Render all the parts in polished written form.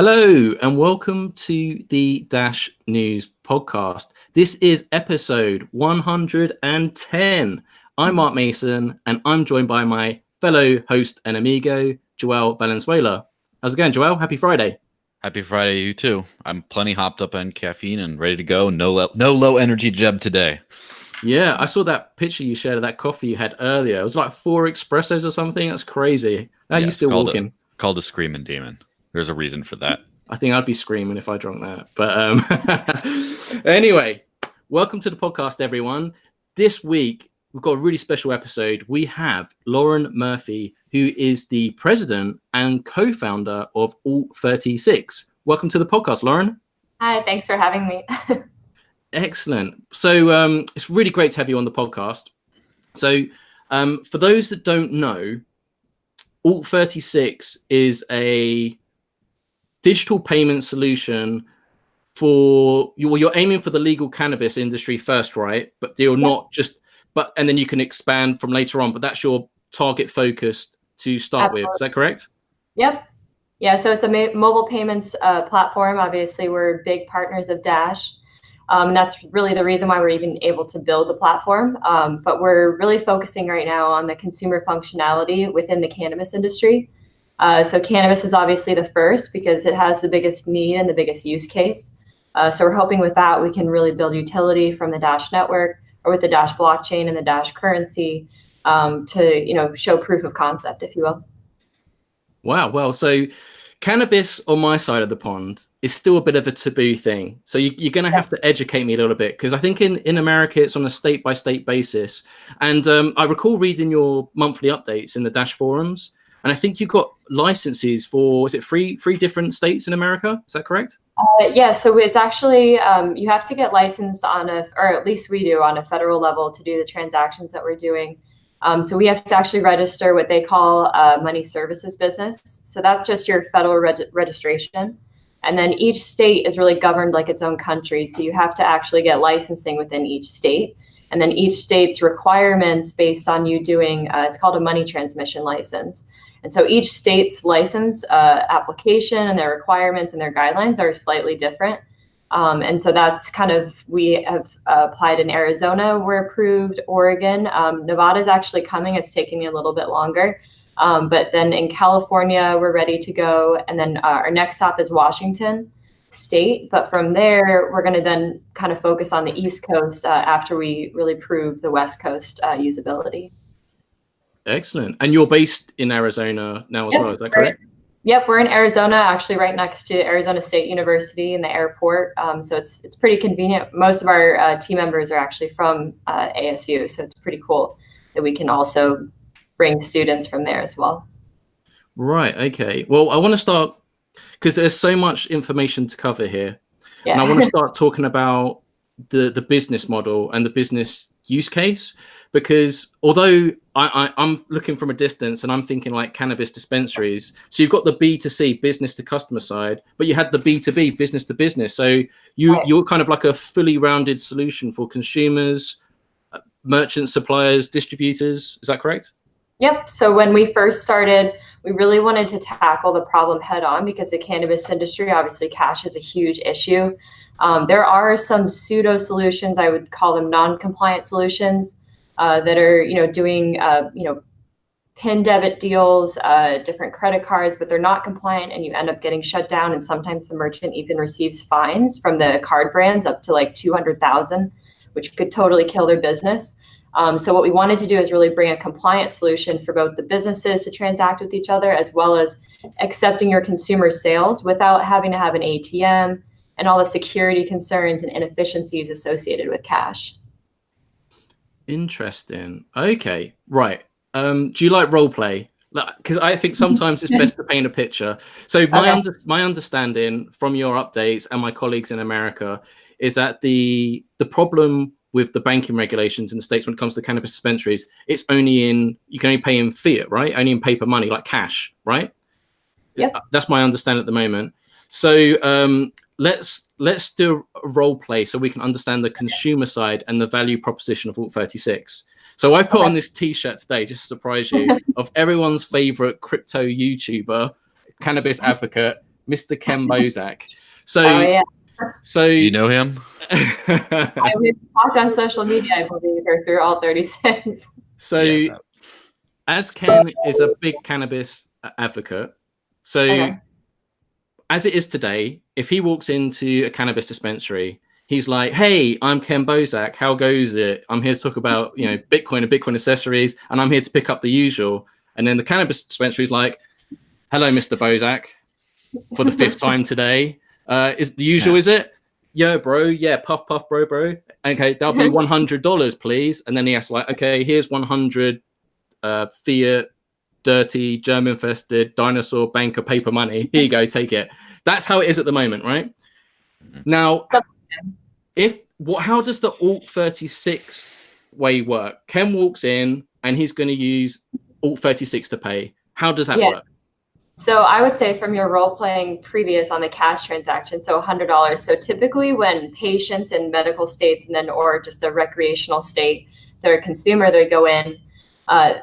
Hello and welcome to the Dash News podcast. This is episode 110. I'm Mark Mason and I'm joined by my fellow host and amigo, Joel Valenzuela. How's it going, Joel? Happy Friday. Happy Friday, you too. I'm plenty hopped up on caffeine and ready to go. No low energy jeb today. Yeah, I saw that picture you shared of that coffee you had earlier. It was like 4 espressos or something. That's crazy. Are you still walking? Called a screaming demon. There's a reason for that. I think I'd be screaming if I drank that. But anyway, welcome to the podcast, everyone. This week, we've got a really special episode. We have Lauren Murphy, who is the president and co-founder of Alt36. Welcome to the podcast, Lauren. Hi, thanks for having me. Excellent. So it's really great to have you on the podcast. So for those that don't know, Alt36 is a digital payment solution for you. Well, you're aiming for the legal cannabis industry first, right? But you're not just, and then you can expand from later on, but that's your target focus to start with. Is that correct? Yep. Yeah. So it's a mobile payments platform. Obviously, we're big partners of Dash. And that's really the reason why we're even able to build the platform. But we're really focusing right now on the consumer functionality within the cannabis industry. So cannabis is obviously the first because it has the biggest need and the biggest use case. So we're hoping with that we can really build utility from the Dash network or with the Dash blockchain and the Dash currency to show proof of concept, if you will. Wow. Well, so cannabis on my side of the pond is still a bit of a taboo thing. So you're going to have to educate me a little bit because I think in America it's on a state-by-state basis. And I recall reading your monthly updates in the Dash forums. And I think you got licenses for, is it three different states in America? Is that correct? Yeah, so it's actually, you have to get licensed or at least we do, on a federal level to do the transactions that we're doing. So we have to actually register what they call money services business. So that's just your federal registration. And then each state is really governed like its own country. So you have to actually get licensing within each state. And then each state's requirements based on you doing, it's called a money transmission license. And so each state's license application and their requirements and their guidelines are slightly different. And so that's kind of, we have applied in Arizona, we're approved, Oregon. Nevada is actually coming, it's taking a little bit longer. But then in California, we're ready to go. And then our next stop is Washington State. But from there, we're gonna then kind of focus on the East Coast after we really prove the West Coast usability. Excellent. And you're based in Arizona now as well, is that correct? Yep, we're in Arizona, actually right next to Arizona State University in the airport. So it's pretty convenient. Most of our team members are actually from ASU, so it's pretty cool that we can also bring students from there as well. Right, okay. Well, I want to start, because there's so much information to cover here. Yeah. And I want to start talking about the business model and the business use case, because although I'm looking from a distance and I'm thinking like cannabis dispensaries, so you've got the B2C, business to customer side, but you had the B2B, business to business. So you're kind of like a fully rounded solution for consumers, merchants, suppliers, distributors. Is that correct? Yep. So when we first started, we really wanted to tackle the problem head on because the cannabis industry, obviously cash is a huge issue. There are some pseudo solutions, I would call them non-compliant solutions, that are, doing, PIN debit deals, different credit cards, but they're not compliant and you end up getting shut down. And sometimes the merchant even receives fines from the card brands up to like 200,000, which could totally kill their business. So what we wanted to do is really bring a compliant solution for both the businesses to transact with each other, as well as accepting your consumer sales without having to have an ATM and all the security concerns and inefficiencies associated with cash. Interesting. Okay, right. Do you like role play? Because I think sometimes it's best to paint a picture. So my understanding from your updates and my colleagues in America is that the problem with the banking regulations in the States when it comes to cannabis dispensaries, it's only you can only pay in fiat, right? Only in paper money, like cash, right? Yep. That's my understanding at the moment. So let's do a role play so we can understand the consumer side and the value proposition of Alt36. So I put on this T-shirt today, just to surprise you, of everyone's favorite crypto YouTuber, cannabis advocate, Mr. Ken Bozak. So, Oh yeah. So you know him? We've talked on social media, I believe, or through all 36. So, Yes. as Ken is a big cannabis advocate, so Okay. as it is today, if he walks into a cannabis dispensary, he's like, "Hey, I'm Ken Bozak. How goes it? I'm here to talk about, you know, Bitcoin and Bitcoin accessories, and I'm here to pick up the usual." And then the cannabis dispensary is like, "Hello, Mr. Bozak, for the 5th time today. Is the usual? Is it? Yeah, bro. Yeah, puff, puff, bro. Okay, that'll be $100, please." And then he asks, like, "Okay, here's 100 fiat, dirty, germ-infested, dinosaur banker paper money. Here you go, take it." That's how it is at the moment, right? Now, how does the Alt 36 way work? Ken walks in and he's going to use Alt 36 to pay. How does that work? So I would say from your role playing previous on the cash transaction, so $100. So typically when patients in medical states and then or just a recreational state, they're a consumer, they go in,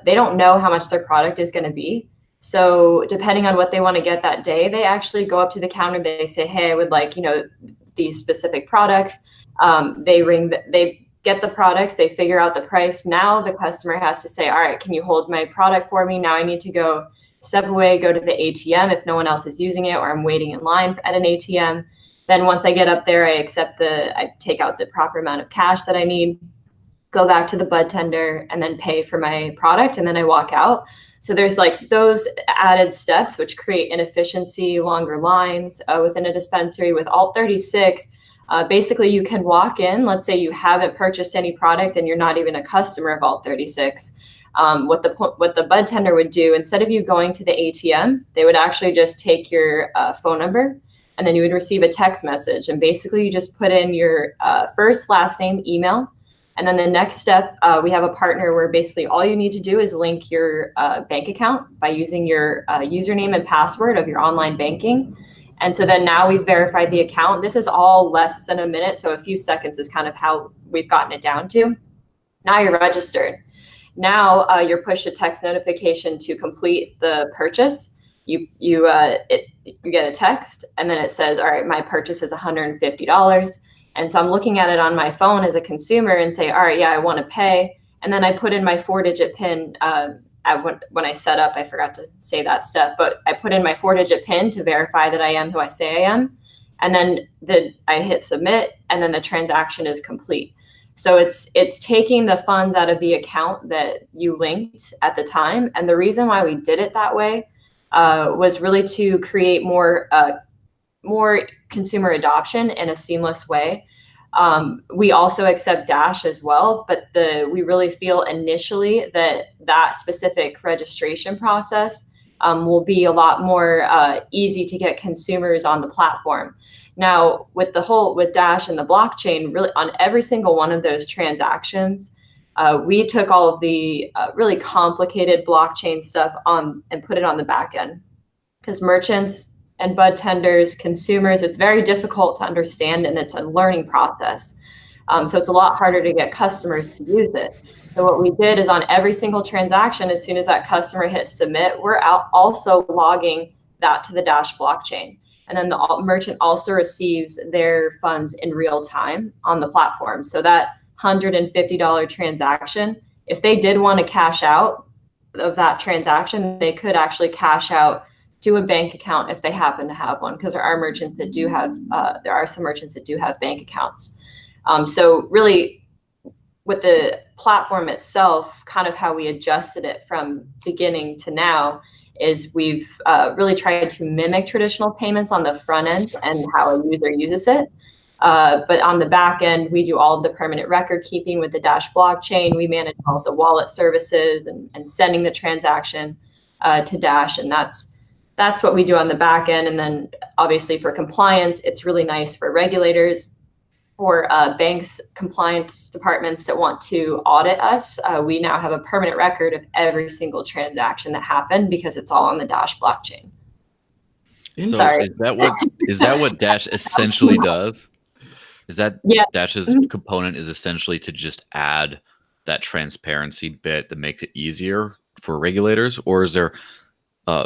they don't know how much their product is going to be. So depending on what they want to get that day, they actually go up to the counter. They say, "Hey, I would like, you know, these specific products." They get the products, they figure out the price. Now the customer has to say, "All right, can you hold my product for me? Now I need to go step away, go to the ATM if no one else is using it, or I'm waiting in line at an ATM." Then once I get up there, I take out the proper amount of cash that I need, go back to the bud tender, and then pay for my product, and then I walk out. So there's like those added steps, which create inefficiency, longer lines within a dispensary. With Alt 36, basically you can walk in, let's say you haven't purchased any product and you're not even a customer of Alt 36. What the bud tender would do, instead of you going to the ATM, they would actually just take your phone number, and then you would receive a text message. And basically you just put in your first, last name, email. And then the next step, we have a partner where basically all you need to do is link your bank account by using your username and password of your online banking. And so then now we've verified the account. This is all less than a minute. So a few seconds is kind of how we've gotten it down to. Now you're registered. Now you're pushed a text notification to complete the purchase. You get a text, and then it says, "All right, my purchase is $150. And so I'm looking at it on my phone as a consumer and say, "All right, yeah, I want to pay." And then I put in my 4-digit PIN. When I set up, I forgot to say that step, but I put in my 4-digit PIN to verify that I am who I say I am. And then I hit submit, and then the transaction is complete. So it's taking the funds out of the account that you linked at the time. And the reason why we did it that way was really to create more consumer adoption in a seamless way. We also accept Dash as well, but we really feel initially that specific registration process will be a lot more easy to get consumers on the platform. Now, with Dash and the blockchain, really on every single one of those transactions, we took all of the really complicated blockchain stuff and put it on the back end, because merchants and bud tenders, consumers, it's very difficult to understand, and it's a learning process. So it's a lot harder to get customers to use it. So what we did is on every single transaction, as soon as that customer hits submit, we're also logging that to the Dash blockchain. And then the merchant also receives their funds in real time on the platform. So that $150 transaction, if they did want to cash out of that transaction, they could actually cash out to a bank account if they happen to have one, because there are merchants that do have, there are some merchants that do have bank accounts. So really with the platform itself, kind of how we adjusted it from beginning to now is we've really tried to mimic traditional payments on the front end and how a user uses it. But on the back end, we do all of the permanent record keeping with the Dash blockchain. We manage all of the wallet services and sending the transaction to Dash. And that's what we do on the back end. And then obviously for compliance, it's really nice for regulators or banks, compliance departments that want to audit us. We now have a permanent record of every single transaction that happened because it's all on the Dash blockchain. So Sorry. is that what Dash essentially does? Is that Dash's component is essentially to just add that transparency bit that makes it easier for regulators? Or is there,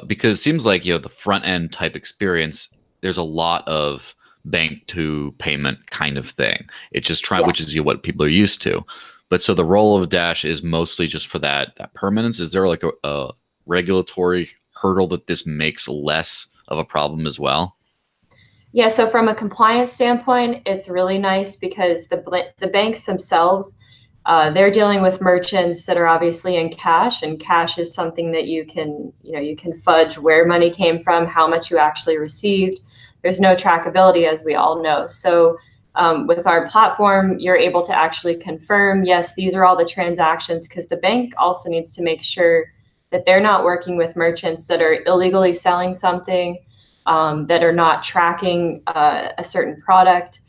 because it seems like, the front end type experience there's a lot of bank to payment kind of thing. It's just which is what people are used to. But so the role of Dash is mostly just for that permanence. Is there like a regulatory hurdle that this makes less of a problem as well? Yeah, so from a compliance standpoint, it's really nice because the banks themselves, they're dealing with merchants that are obviously in cash, and cash is something that you can fudge where money came from, how much you actually received. There's no trackability, as we all know. So with our platform, you're able to actually confirm, yes, these are all the transactions, because the bank also needs to make sure that they're not working with merchants that are illegally selling something, that are not tracking a certain product.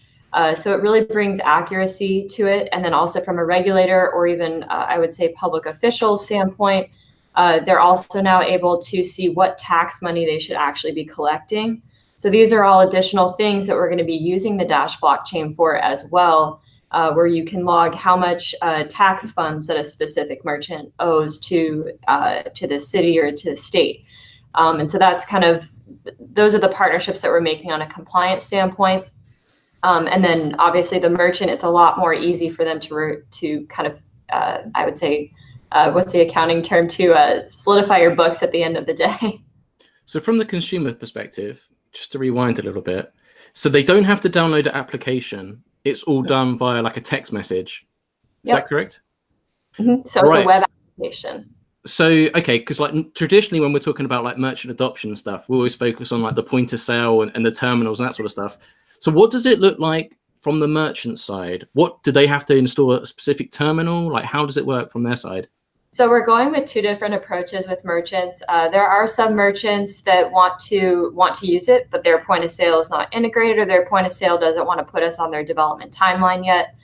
So it really brings accuracy to it. And then also from a regulator or even I would say public official standpoint, they're also now able to see what tax money they should actually be collecting. So these are all additional things that we're going to be using the Dash blockchain for as well, where you can log how much tax funds that a specific merchant owes to the city or to the state. And so that's those are the partnerships that we're making on a compliance standpoint. And then obviously the merchant, it's a lot more easy for them to kind of, I would say, what's the accounting term, to solidify your books at the end of the day. So from the consumer perspective, just to rewind a little bit, so they don't have to download an application. It's all done via like a text message. Is that correct? Mm-hmm. So it's a web application. So, okay, because like traditionally when we're talking about like merchant adoption stuff, we always focus on like the point of sale and the terminals and that sort of stuff. So what does it look like from the merchant side? What do they have to install a specific terminal? Like how does it work from their side? So we're going with two different approaches with merchants. There are some merchants that want to use it, but their point of sale is not integrated, or their point of sale doesn't want to put us on their development timeline yet.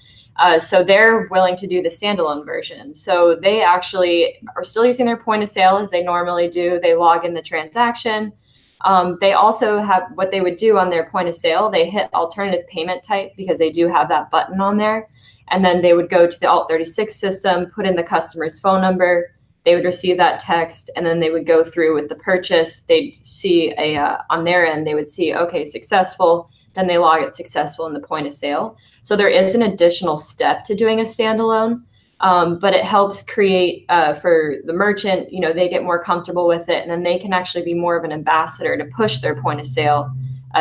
So they're willing to do the standalone version. So they actually are still using their point of sale as they normally do. They log in the transaction. They also have what they would do on their point of sale. They hit alternative payment type because they do have that button on there. And then they would go to the Alt36 system, put in the customer's phone number. They would receive that text, and then they would go through with the purchase. They'd see on their end, they would see, okay, successful. Then they log it successful in the point of sale. So there is an additional step to doing a standalone, but it helps create for the merchant, they get more comfortable with it, and then they can actually be more of an ambassador to push their point of sale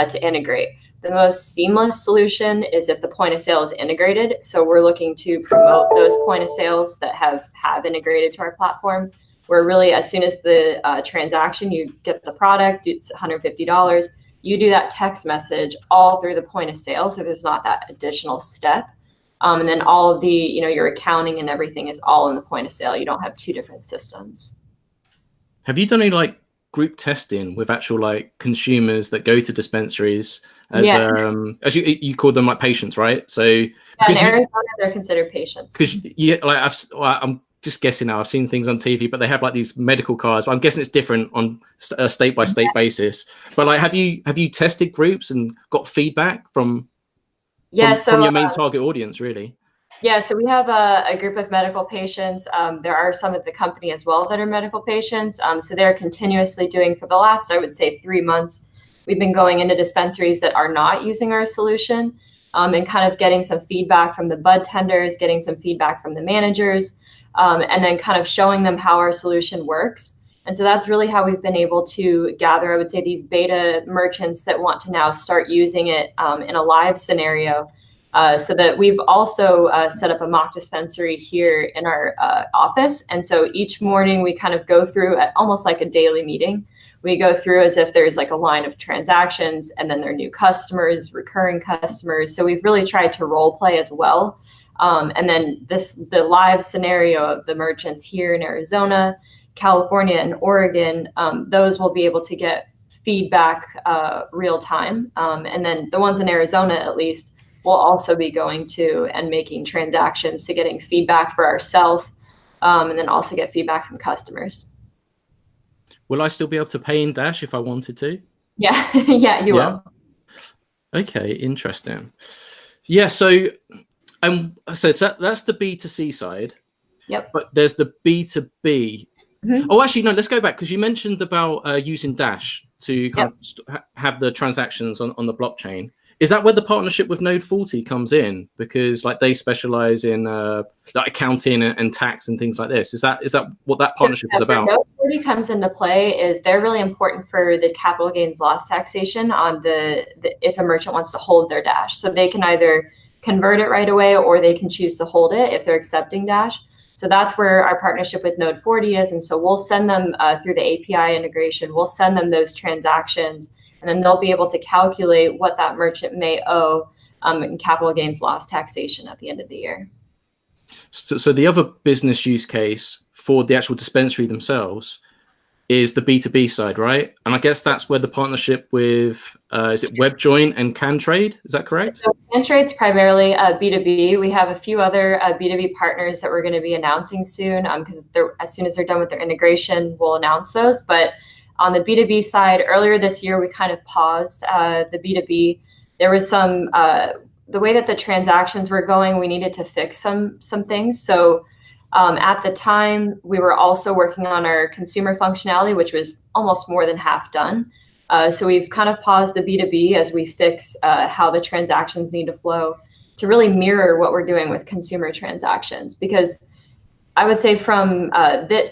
to integrate. The most seamless solution is if the point of sale is integrated. So we're looking to promote those point of sales that have integrated to our platform, where really as soon as the transaction, you get the product, it's $150. You do that text message all through the point of sale, so there's not that additional step. And then all of the, your accounting and everything is all in the point of sale. You don't have two different systems. Have you done any like group testing with actual like consumers that go to dispensaries as you call them like patients, right? So in Arizona, they're considered patients. Because I'm just guessing now. I've seen things on TV, but they have like these medical cards. I'm guessing it's different on a state by state basis. But like, have you tested groups and got feedback from your main target audience, really? Yeah, so we have a group of medical patients. There are some at the company as well that are medical patients. So they're continuously doing, for the last, I would say, 3 months, we've been going into dispensaries that are not using our solution, and kind of getting some feedback from the bud tenders, getting some feedback from the managers, and then kind of showing them how our solution works. And so that's really how we've been able to gather, I would say, these beta merchants that want to now start using it in a live scenario. So that we've also set up a mock dispensary here in our office. And so each morning we kind of go through at almost like a daily meeting. We go through as if there's like a line of transactions, and then there are new customers, recurring customers. So we've really tried to role play as well. And then the live scenario of the merchants here in Arizona, California, and Oregon, those will be able to get feedback real time. And then the ones in Arizona, at least, we'll also be going to and making transactions to getting feedback for ourselves, and then also get feedback from customers. Will I still be able to pay in Dash if I wanted to? Yeah, yeah, you will. Okay, interesting. Yeah, so that's the B2C side. Yep. But there's the B2B. Mm-hmm. Oh, actually, no, let's go back, because you mentioned about using Dash to kind of have the transactions on the blockchain. Is that where the partnership with Node 40 comes in? Because like they specialize in like accounting and tax and things like this. Is that what that partnership is about? Node 40 comes into play is they're really important for the capital gains loss taxation on the if a merchant wants to hold their Dash. So they can either convert it right away or they can choose to hold it if they're accepting Dash. So that's where our partnership with Node 40 is. And so we'll send them through the API integration, we'll send them those transactions, and then they'll be able to calculate what that merchant may owe in capital gains loss taxation at the end of the year. So the other business use case for the actual dispensary themselves is the B2B side, right? And I guess that's where the partnership with, is it WebJoin and CanTrade? Is that correct? So CanTrade's primarily B2B. We have a few other B2B partners that we're going to be announcing soon because as soon as they're done with their integration, we'll announce those. But on the B2B side, earlier this year, we kind of paused the B2B. There was some, the way that the transactions were going, we needed to fix some things. So at the time, we were also working on our consumer functionality, which was almost more than half done. So we've kind of paused the B2B as we fix how the transactions need to flow to really mirror what we're doing with consumer transactions. Because I would say from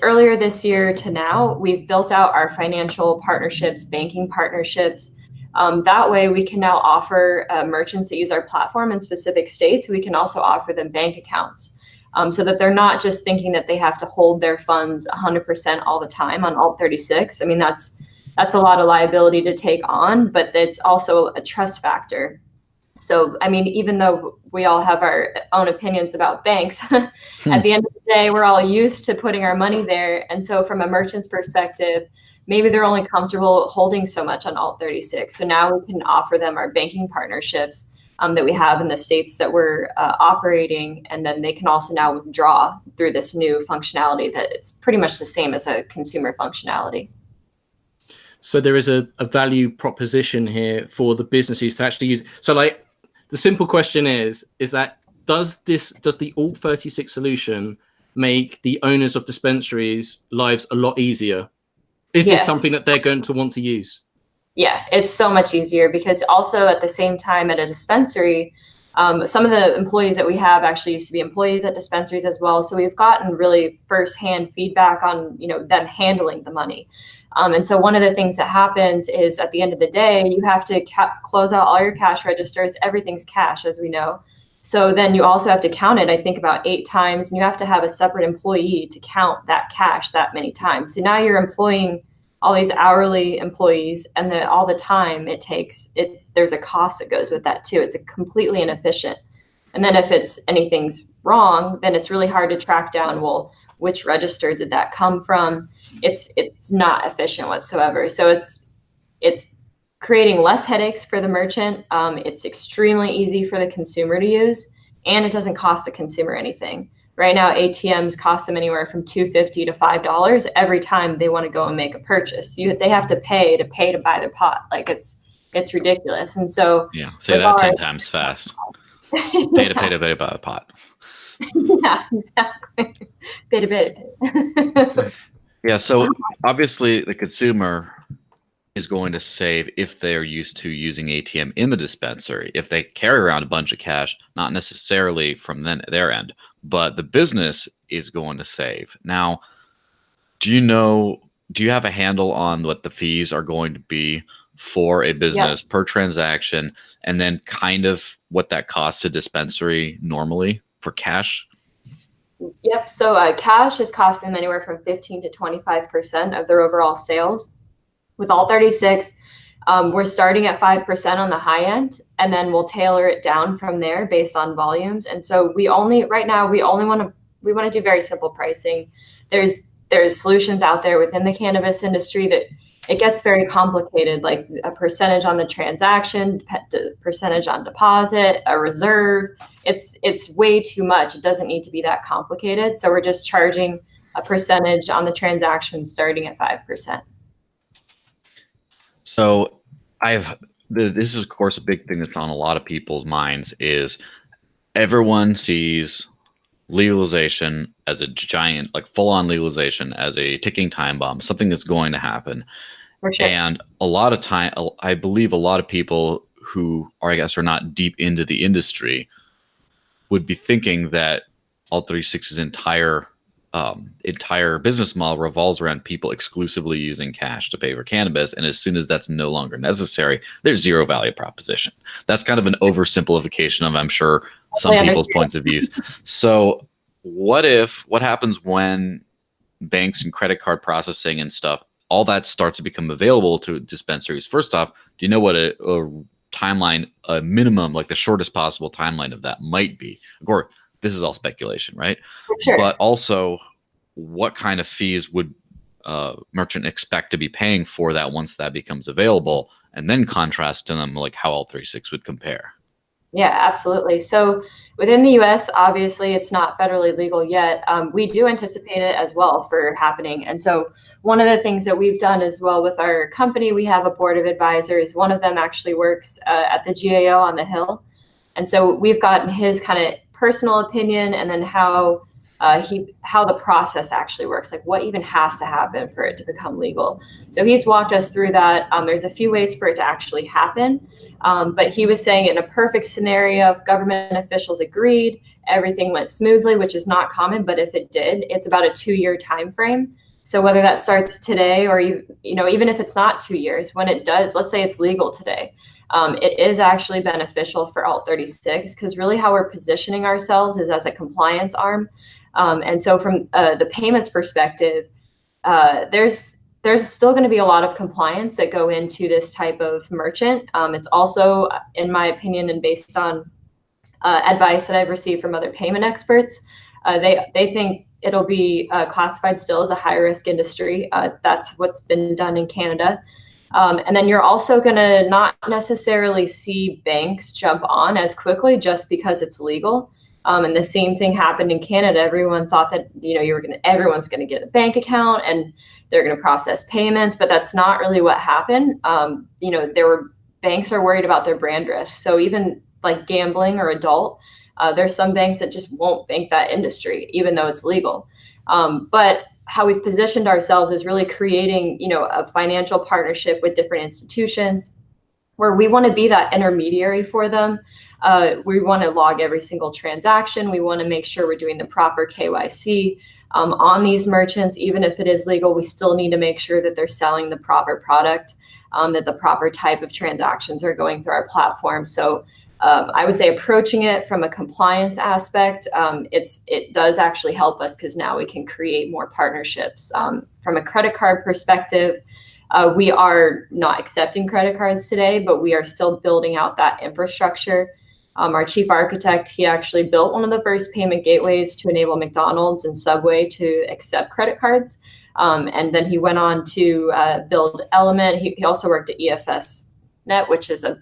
earlier this year to now, we've built out our financial partnerships, banking partnerships. That way we can now offer merchants that use our platform in specific states, we can also offer them bank accounts. So that they're not just thinking that they have to hold their funds 100% all the time on Alt36. I mean, that's a lot of liability to take on, but it's also a trust factor. So, I mean, even though we all have our own opinions about banks, at the end of the day, we're all used to putting our money there. And so from a merchant's perspective, maybe they're only comfortable holding so much on Alt36. So now we can offer them our banking partnerships that we have in the states that we're operating, and then they can also now withdraw through this new functionality that it's pretty much the same as a consumer functionality. So there is a value proposition here for the businesses to actually use. So like the simple question is that does the Alt36 solution make the owners of dispensaries' lives a lot easier? Is this something that they're going to want to use? Yeah, it's so much easier because also at the same time at a dispensary, some of the employees that we have actually used to be employees at dispensaries as well. So we've gotten really firsthand feedback on, them handling the money. And so one of the things that happens is at the end of the day, you have to close out all your cash registers. Everything's cash, as we know. So then you also have to count it, I think about 8 times, and you have to have a separate employee to count that cash that many times. So now you're employing all these hourly employees, and all the time it takes, there's a cost that goes with that too. It's completely inefficient. And then if anything's wrong, then it's really hard to track down, well, which register did that come from? It's not efficient whatsoever. So it's creating less headaches for the merchant. It's extremely easy for the consumer to use, and it doesn't cost the consumer anything. Right now, ATMs cost them anywhere from $2.50 to $5 every time they want to go and make a purchase. They have to pay to buy their pot. Like it's ridiculous. And so say that 10 times fast. Pay to buy the pot. Yeah, exactly. Pay to pay. Yeah. So obviously, the consumer is going to save if they're used to using ATM in the dispensary. If they carry around a bunch of cash, not necessarily from their end, but the business is going to save. Now, do you have a handle on what the fees are going to be for a business per transaction, and then kind of what that costs a dispensary normally for cash? Yep. So cash is costing them anywhere from 15 to 25% of their overall sales. With Alt36, we're starting at 5% on the high end, and then we'll tailor it down from there based on volumes. And so right now we want to do very simple pricing. There's solutions out there within the cannabis industry that it gets very complicated, like a percentage on the transaction, percentage on deposit, a reserve. It's way too much. It doesn't need to be that complicated. So we're just charging a percentage on the transaction starting at 5%. So this is of course a big thing that's on a lot of people's minds is everyone sees legalization as a giant, like full-on legalization as a ticking time bomb, something that's going to happen. For sure. And a lot of time, I believe a lot of people who are, I guess, are not deep into the industry would be thinking that Alt36's entire business model revolves around people exclusively using cash to pay for cannabis. And as soon as that's no longer necessary, there's zero value proposition. That's kind of an oversimplification of, I'm sure, some people's points of views. So what happens when banks and credit card processing and stuff, all that starts to become available to dispensaries? First off, do you know what a timeline, a minimum, like the shortest possible timeline of that might be? Of course, this is all speculation, right? Sure. But also, what kind of fees would merchant expect to be paying for that once that becomes available, and then contrast to them like how Alt36 would compare? Yeah, absolutely. So within the US, obviously it's not federally legal yet. We do anticipate it as well for happening. And so one of the things that we've done as well with our company, we have a board of advisors. One of them actually works at the GAO on the Hill. And so we've gotten his kind of personal opinion, and then how the process actually works, like what even has to happen for it to become legal. So he's walked us through that. There's a few ways for it to actually happen. But he was saying in a perfect scenario, if government officials agreed, everything went smoothly, which is not common, but if it did, it's about a 2-year time frame. So whether that starts today or even if it's not 2 years, when it does, let's say it's legal today, it is actually beneficial for Alt36, because really how we're positioning ourselves is as a compliance arm. And so from the payments perspective, there's still going to be a lot of compliance that go into this type of merchant. It's also, in my opinion, and based on advice that I've received from other payment experts, they think it'll be classified still as a high risk industry. That's what's been done in Canada. And then you're also going to not necessarily see banks jump on as quickly just because it's legal. And the same thing happened in Canada. Everyone thought that everyone's going to get a bank account and they're going to process payments, but that's not really what happened. Banks are worried about their brand risk. So even like gambling or adult, there's some banks that just won't bank that industry, even though it's legal. But how we've positioned ourselves is really creating, a financial partnership with different institutions where we want to be that intermediary for them. We want to log every single transaction. We want to make sure we're doing the proper KYC on these merchants. Even if it is legal, we still need to make sure that they're selling the proper product, that the proper type of transactions are going through our platform. So I would say approaching it from a compliance aspect, it does actually help us, because now we can create more partnerships. From a credit card perspective, we are not accepting credit cards today, but we are still building out that infrastructure. Our chief architect, he actually built one of the first payment gateways to enable McDonald's and Subway to accept credit cards. And then he went on to build Element. He also worked at EFSnet, which is a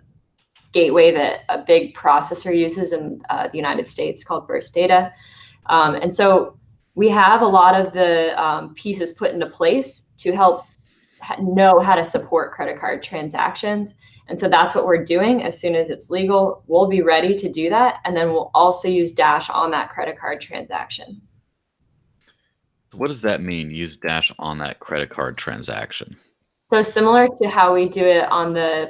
gateway that a big processor uses in the United States called First Data. And so we have a lot of the pieces put into place to help know how to support credit card transactions. And so that's what we're doing. As soon as it's legal, we'll be ready to do that. And then we'll also use Dash on that credit card transaction. What does that mean, use Dash on that credit card transaction? So similar to how we do it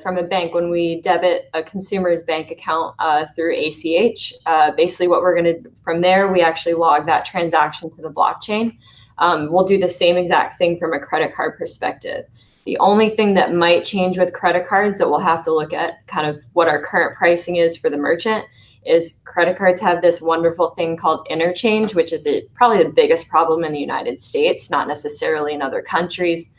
from a bank, when we debit a consumer's bank account through ACH, basically what we're going to, from there, we actually log that transaction to the blockchain. We'll do the same exact thing from a credit card perspective. The only thing that might change with credit cards that we'll have to look at kind of what our current pricing is for the merchant is credit cards have this wonderful thing called interchange, which is probably the biggest problem in the United States, not necessarily in other countries.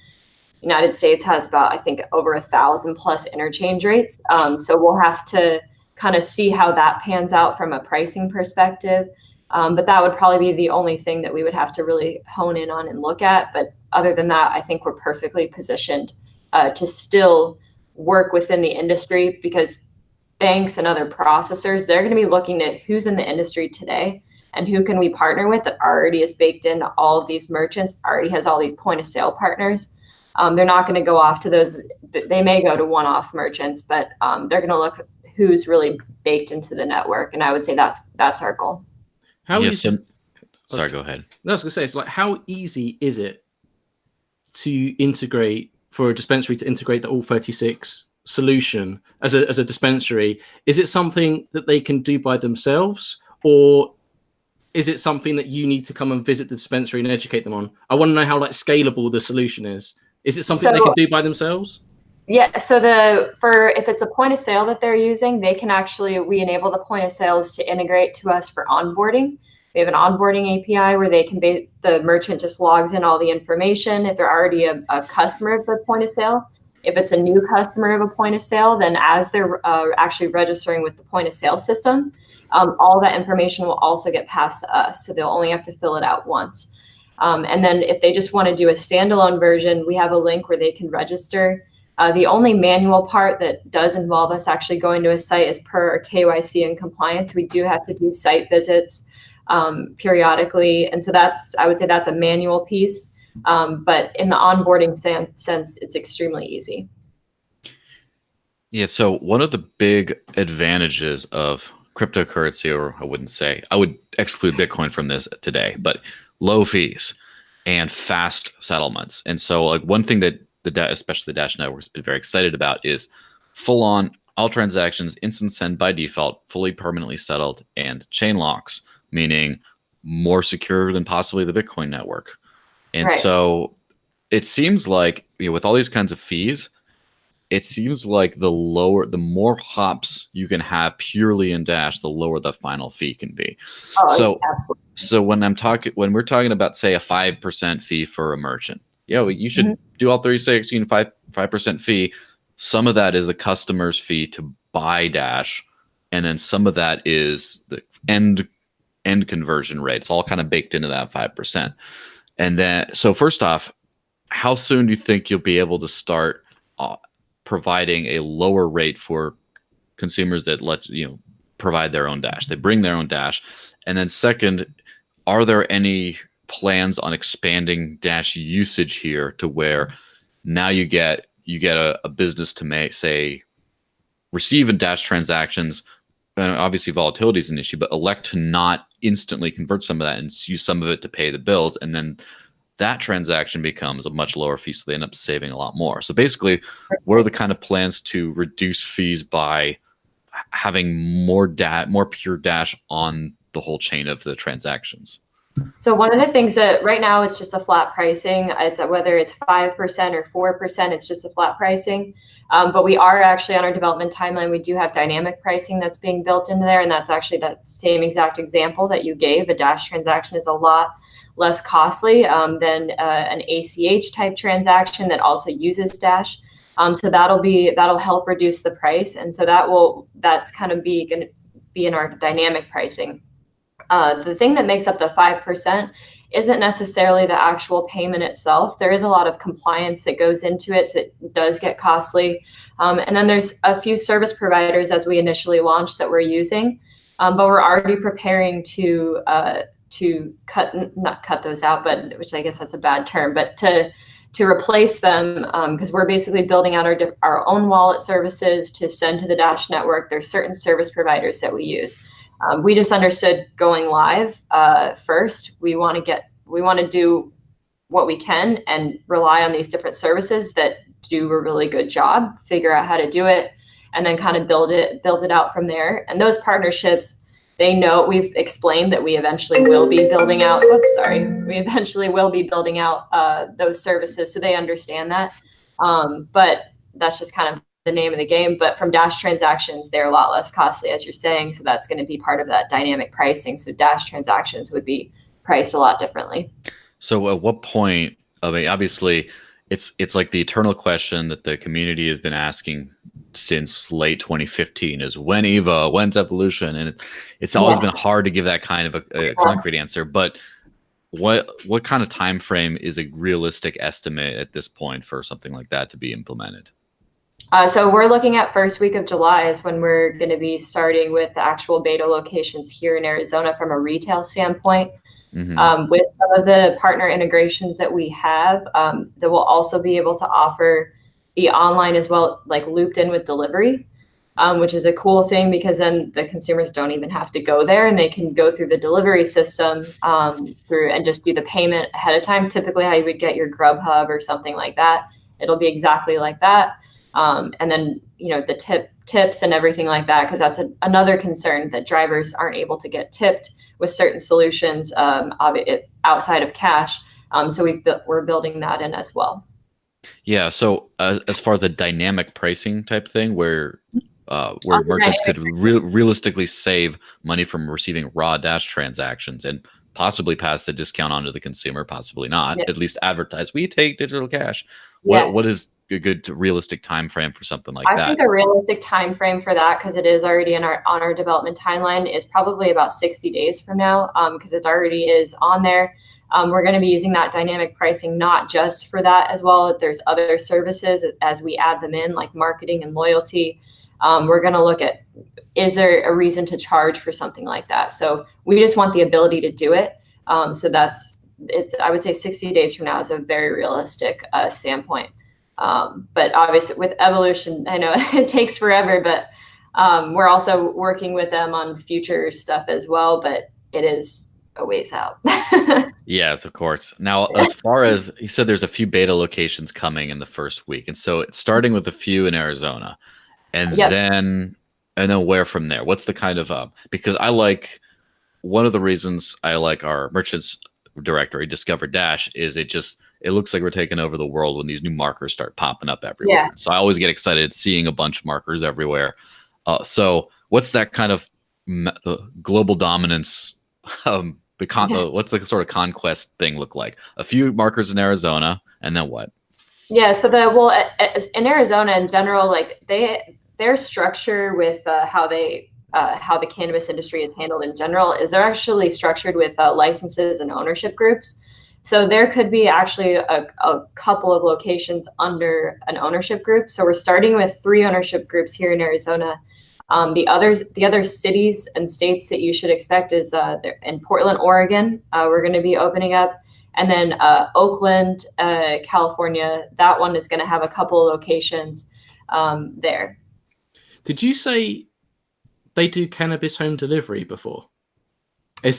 The United States has about, I think, over 1,000+ interchange rates. So we'll have to kind of see how that pans out from a pricing perspective. But that would probably be the only thing that we would have to really hone in on and look at. But other than that, I think we're perfectly positioned to still work within the industry, because banks and other processors, they're going to be looking at who's in the industry today and who can we partner with that already is baked into all of these merchants, already has all these point of sale partners. They're not going to go off to those. They may go to one-off merchants, but they're going to look at who's really baked into the network. And I would say that's our goal. Sorry, go ahead. No, I was going to say, it's like, how easy is it to integrate for a dispensary to integrate the All36 solution as a dispensary, is it something that they can do by themselves, or is it something that you need to come and visit the dispensary and educate them on? I want to know how like scalable the solution is. Is it something they can do by themselves? Yeah, so if it's a point of sale that they're using, they can actually, we enable the point of sales to integrate to us for onboarding. We have an onboarding API where they can the merchant just logs in all the information. If they're already a customer of the point of sale, if it's a new customer of a point of sale, then as they're actually registering with the point of sale system, all that information will also get passed to us. So they'll only have to fill it out once. And then if they just want to do a standalone version, we have a link where they can register. The only manual part that does involve us actually going to a site is per our KYC and compliance. We do have to do site visits periodically. And so I would say that's a manual piece. But in the onboarding sense, it's extremely easy. Yeah, so one of the big advantages of cryptocurrency, or I would exclude Bitcoin from this today, but low fees and fast settlements. And so like one thing that especially the Dash network has been very excited about is full on all transactions, instant send by default, fully permanently settled, and chain locks, meaning more secure than possibly the Bitcoin network. And so it seems like, with all these kinds of fees, it seems like the more hops you can have purely in Dash, the lower the final fee can be. So when we're talking about, say, a 5% fee for a merchant, you should do all 36, 5% fee. Some of that is the customer's fee to buy Dash, and then some of that is the end conversion rate. It's all kind of baked into that 5%. And then, so first off, how soon do you think you'll be able to start providing a lower rate for consumers that provide their own Dash? They bring their own Dash. And then second, are there any plans on expanding Dash usage here to where now you get a business to receive in Dash transactions, and obviously volatility is an issue, but elect to not instantly convert some of that and use some of it to pay the bills, and then that transaction becomes a much lower fee, so they end up saving a lot more. So basically, what are the kind of plans to reduce fees by having more pure Dash on the whole chain of the transactions? So one of the things that right now it's just a flat pricing. It's whether it's 5% or 4%, it's just a flat pricing. But we are actually on our development timeline, we do have dynamic pricing that's being built into there. And that's actually that same exact example that you gave. A Dash transaction is a lot less costly than an ACH type transaction that also uses Dash. So that'll help reduce the price. And so that's kind of going to be in our dynamic pricing. The thing that makes up the 5% isn't necessarily the actual payment itself. There is a lot of compliance that goes into it, so it does get costly. And then there's a few service providers as we initially launched that we're using, but we're already preparing to not cut those out, but which I guess that's a bad term, but to replace them, because we're basically building out our own wallet services to send to the Dash network. There's certain service providers that we use. We just understood going live first. We want to do what we can and rely on these different services that do a really good job, figure out how to do it, and then kind of build it out from there. And those partnerships, they know we've explained that we eventually will be building out. We eventually will be building out those services, so they understand that. But that's just kind of the name of the game. But from Dash transactions, they're a lot less costly, as you're saying. So that's going to be part of that dynamic pricing. So Dash transactions would be priced a lot differently. So at what point, I mean, obviously it's like the eternal question that the community has been asking since late 2015 is when's evolution? And it's always been hard to give that kind of a concrete answer, but what kind of time frame is a realistic estimate at this point for something like that to be implemented? So we're looking at first week of July is when we're going to be starting with the actual beta locations here in Arizona from a retail standpoint. With some of the partner integrations that we have, that will also be able to offer the online as well, like looped in with delivery, which is a cool thing because then the consumers don't even have to go there and they can go through the delivery system and just do the payment ahead of time. Typically how you would get your Grubhub or something like that. it'll be exactly like that. And then, the tips and everything like that, because that's another concern, that drivers aren't able to get tipped with certain solutions outside of cash. So we're building that in as well. Yeah. So as far as the dynamic pricing type thing, where merchants could realistically save money from receiving raw Dash transactions and possibly pass the discount on to the consumer, possibly not, at least advertise, we take digital cash. What is a good realistic time frame for something like that? I think a realistic time frame for that, because it is already on our development timeline, is probably about 60 days from now, because it already is on there. We're going to be using that dynamic pricing not just for that as well. There's other services as we add them in, like marketing and loyalty. We're going to look at, is there a reason to charge for something like that? So we just want the ability to do it. So I would say 60 days from now is a very realistic standpoint. But obviously with evolution, I know it takes forever, but we're also working with them on future stuff as well, but it is a ways out. Yes, of course. Now, as far as he said, there's a few beta locations coming in the first week. And so it's starting with a few in Arizona. And then where from there? What's the kind of because one of the reasons I like our merchants directory, Discover Dash, is it looks like we're taking over the world when these new markers start popping up everywhere. Yeah. So I always get excited seeing a bunch of markers everywhere. So what's that kind of the global dominance? What's the sort of conquest thing look like? A few markers in Arizona, and then what? Yeah. So in Arizona in general, like their structure with how the cannabis industry is handled in general is they're actually structured with licenses and ownership groups. So there could be actually a couple of locations under an ownership group. So we're starting with 3 ownership groups here in Arizona. The other cities and states that you should expect is in Portland, Oregon. We're going to be opening up. And then Oakland, California, that one is going to have a couple of locations there. Did you say they do cannabis home delivery before? They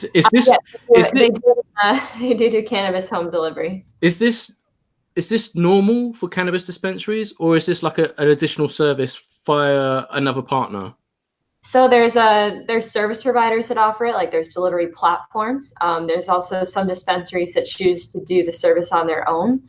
do cannabis home delivery. Is this normal for cannabis dispensaries, or is this like an additional service via another partner? So there's service providers that offer it, like there's delivery platforms. There's also some dispensaries that choose to do the service on their own.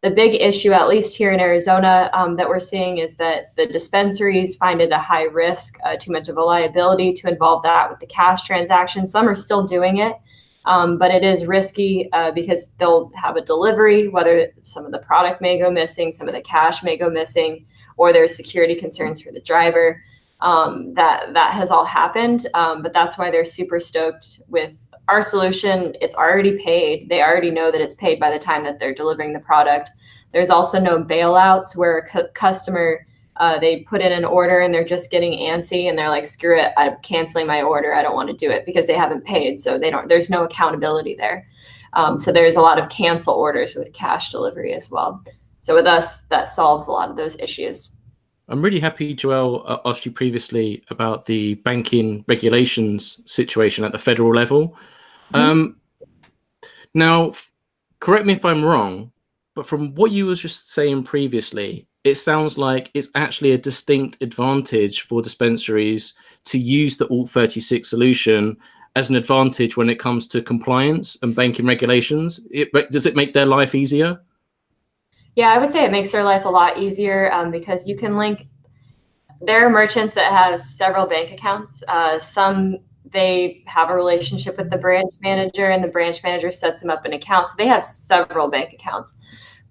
The big issue, at least here in Arizona, that we're seeing is that the dispensaries find it a high risk, too much of a liability to involve that with the cash transaction. Some are still doing it, but it is risky because they'll have a delivery, whether some of the product may go missing, some of the cash may go missing, or there's security concerns for the driver. That has all happened, but that's why they're super stoked with our solution. It's already paid. They already know that it's paid by the time that they're delivering the product. There's also no bailouts where a customer, they put in an order and they're just getting antsy and they're like, screw it, I'm canceling my order. I don't want to do it, because they haven't paid. So there's no accountability there. So there's a lot of cancel orders with cash delivery as well. So with us, that solves a lot of those issues. I'm really happy Joelle asked you previously about the banking regulations situation at the federal level. Now, correct me if I'm wrong, but from what you were just saying previously, it sounds like it's actually a distinct advantage for dispensaries to use the Alt36 solution as an advantage when it comes to compliance and banking regulations. Does it make their life easier? Yeah, I would say it makes their life a lot easier because you can link. There are merchants that have several bank accounts. Some, they have a relationship with the branch manager, and the branch manager sets them up an account. So they have several bank accounts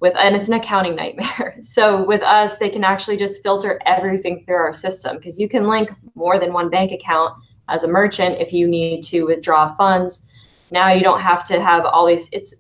and it's an accounting nightmare. So with us, they can actually just filter everything through our system, because you can link more than one bank account as a merchant if you need to withdraw funds. Now you don't have to have all these. It's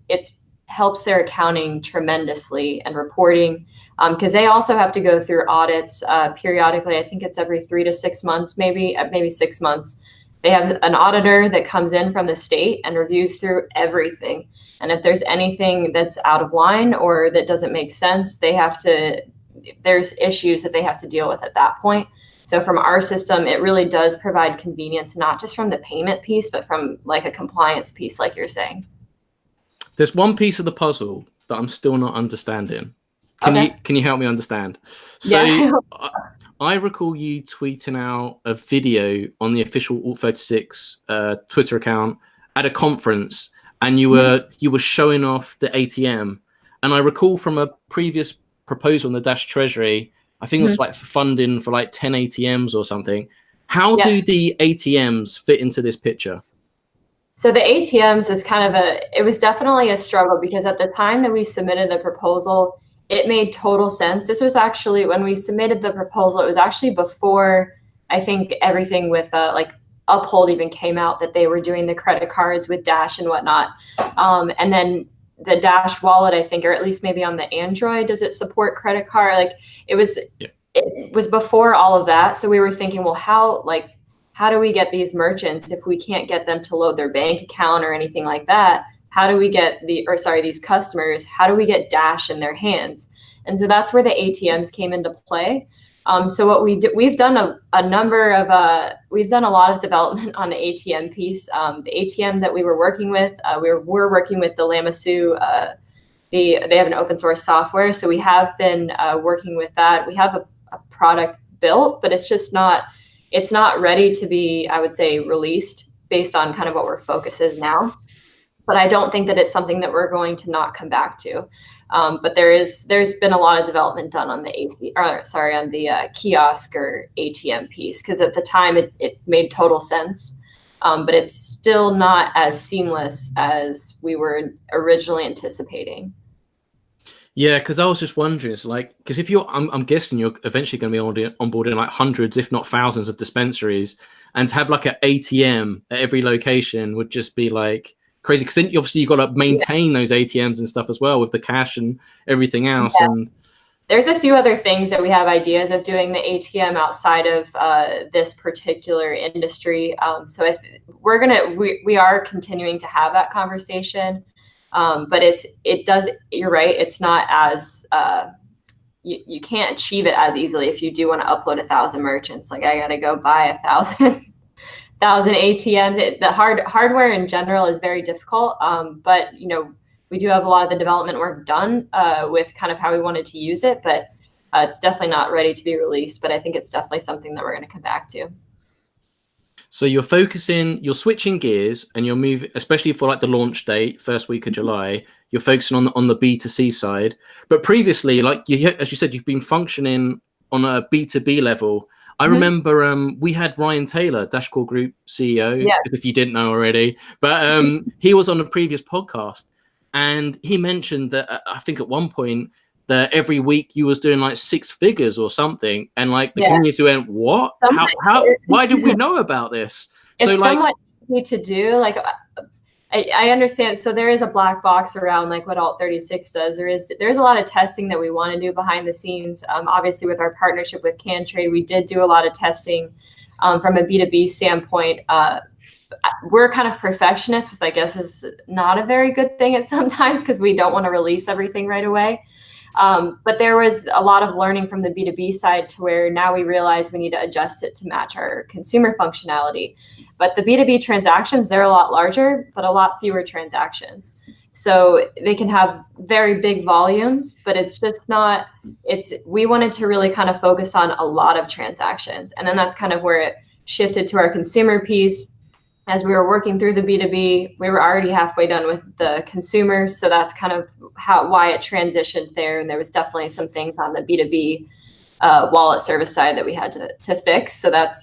helps their accounting tremendously and reporting, because they also have to go through audits periodically. I think it's every 3 to 6 months, maybe 6 months. They have an auditor that comes in from the state and reviews through everything. And if there's anything that's out of line or that doesn't make sense, there's issues that they have to deal with at that point. So from our system, it really does provide convenience, not just from the payment piece, but from like a compliance piece, like you're saying. There's one piece of the puzzle that I'm still not understanding. Can you help me understand? So Yeah. I recall you tweeting out a video on the official Alt36 Twitter account at a conference, and you were showing off the ATM. And I recall from a previous proposal on the Dash treasury, I think it's like funding for like 10 ATMs or something. How do the ATMs fit into this picture? So the ATMs is kind of it was definitely a struggle, because at the time that we submitted the proposal, it made total sense. This was actually when we submitted the proposal, it was actually before I think everything with like Uphold even came out, that they were doing the credit cards with Dash and whatnot. And then the Dash wallet, I think, or at least maybe on the Android, does it support credit card? Like it was before all of that. So we were thinking, well, how do we get these merchants if we can't get them to load their bank account or anything like that? How do we get these customers, how do we get Dash in their hands? And so that's where the ATMs came into play. So what we've done a lot of development on the ATM piece. The ATM that we were working with, we're working with the Lamasu. They have an open source software, so we have been working with that. We have a product built, but it's not ready to be, I would say, released based on kind of what our focus is now. But I don't think that it's something that we're going to not come back to. But there's been a lot of development done on the kiosk or ATM piece, because at the time it made total sense. But it's still not as seamless as we were originally anticipating. Yeah, because I was just wondering, it's like, because if I'm guessing you're eventually going to be onboarding like hundreds, if not thousands, of dispensaries, and to have like an ATM at every location would just be like crazy. Because then obviously you've got to maintain those ATMs and stuff as well with the cash and everything else. Yeah. And there's a few other things that we have ideas of doing the ATM outside of this particular industry. So if we are continuing to have that conversation. But you're right, it's not as you can't achieve it as easily if you do want to upload 1,000 merchants. Like I gotta go buy 1,000 ATMs. The hardware in general is very difficult, but we do have a lot of the development work done with kind of how we wanted to use it, but it's definitely not ready to be released. But I think it's definitely something that we're going to come back to. So you're switching gears, and you're moving, especially for like the launch date, first week of July, you're focusing on the B2C side. But previously, like as you said, you've been functioning on a B2B level. I remember we had Ryan Taylor, Dashcore Group CEO, if you didn't know already, but he was on a previous podcast, and he mentioned that I think at one point that every week you was doing like 6 figures or something, and like the community went, what? How? Why did we know about this? It's so somewhat easy to do. Like I understand. So there is a black box around like what Alt36 does. There's a lot of testing that we want to do behind the scenes. Obviously, with our partnership with CanTrade, we did do a lot of testing from a B2B standpoint. We're kind of perfectionists, which I guess is not a very good thing at sometimes, because we don't want to release everything right away. But there was a lot of learning from the B2B side, to where now we realize we need to adjust it to match our consumer functionality. But the B2B transactions, they're a lot larger, but a lot fewer transactions. So they can have very big volumes, but it's just not, we wanted to really kind of focus on a lot of transactions. And then that's kind of where it shifted to our consumer piece. As we were working through the B2B, we were already halfway done with the consumer. So that's kind of why it transitioned there. And there was definitely some things on the B2B wallet service side that we had to fix. So that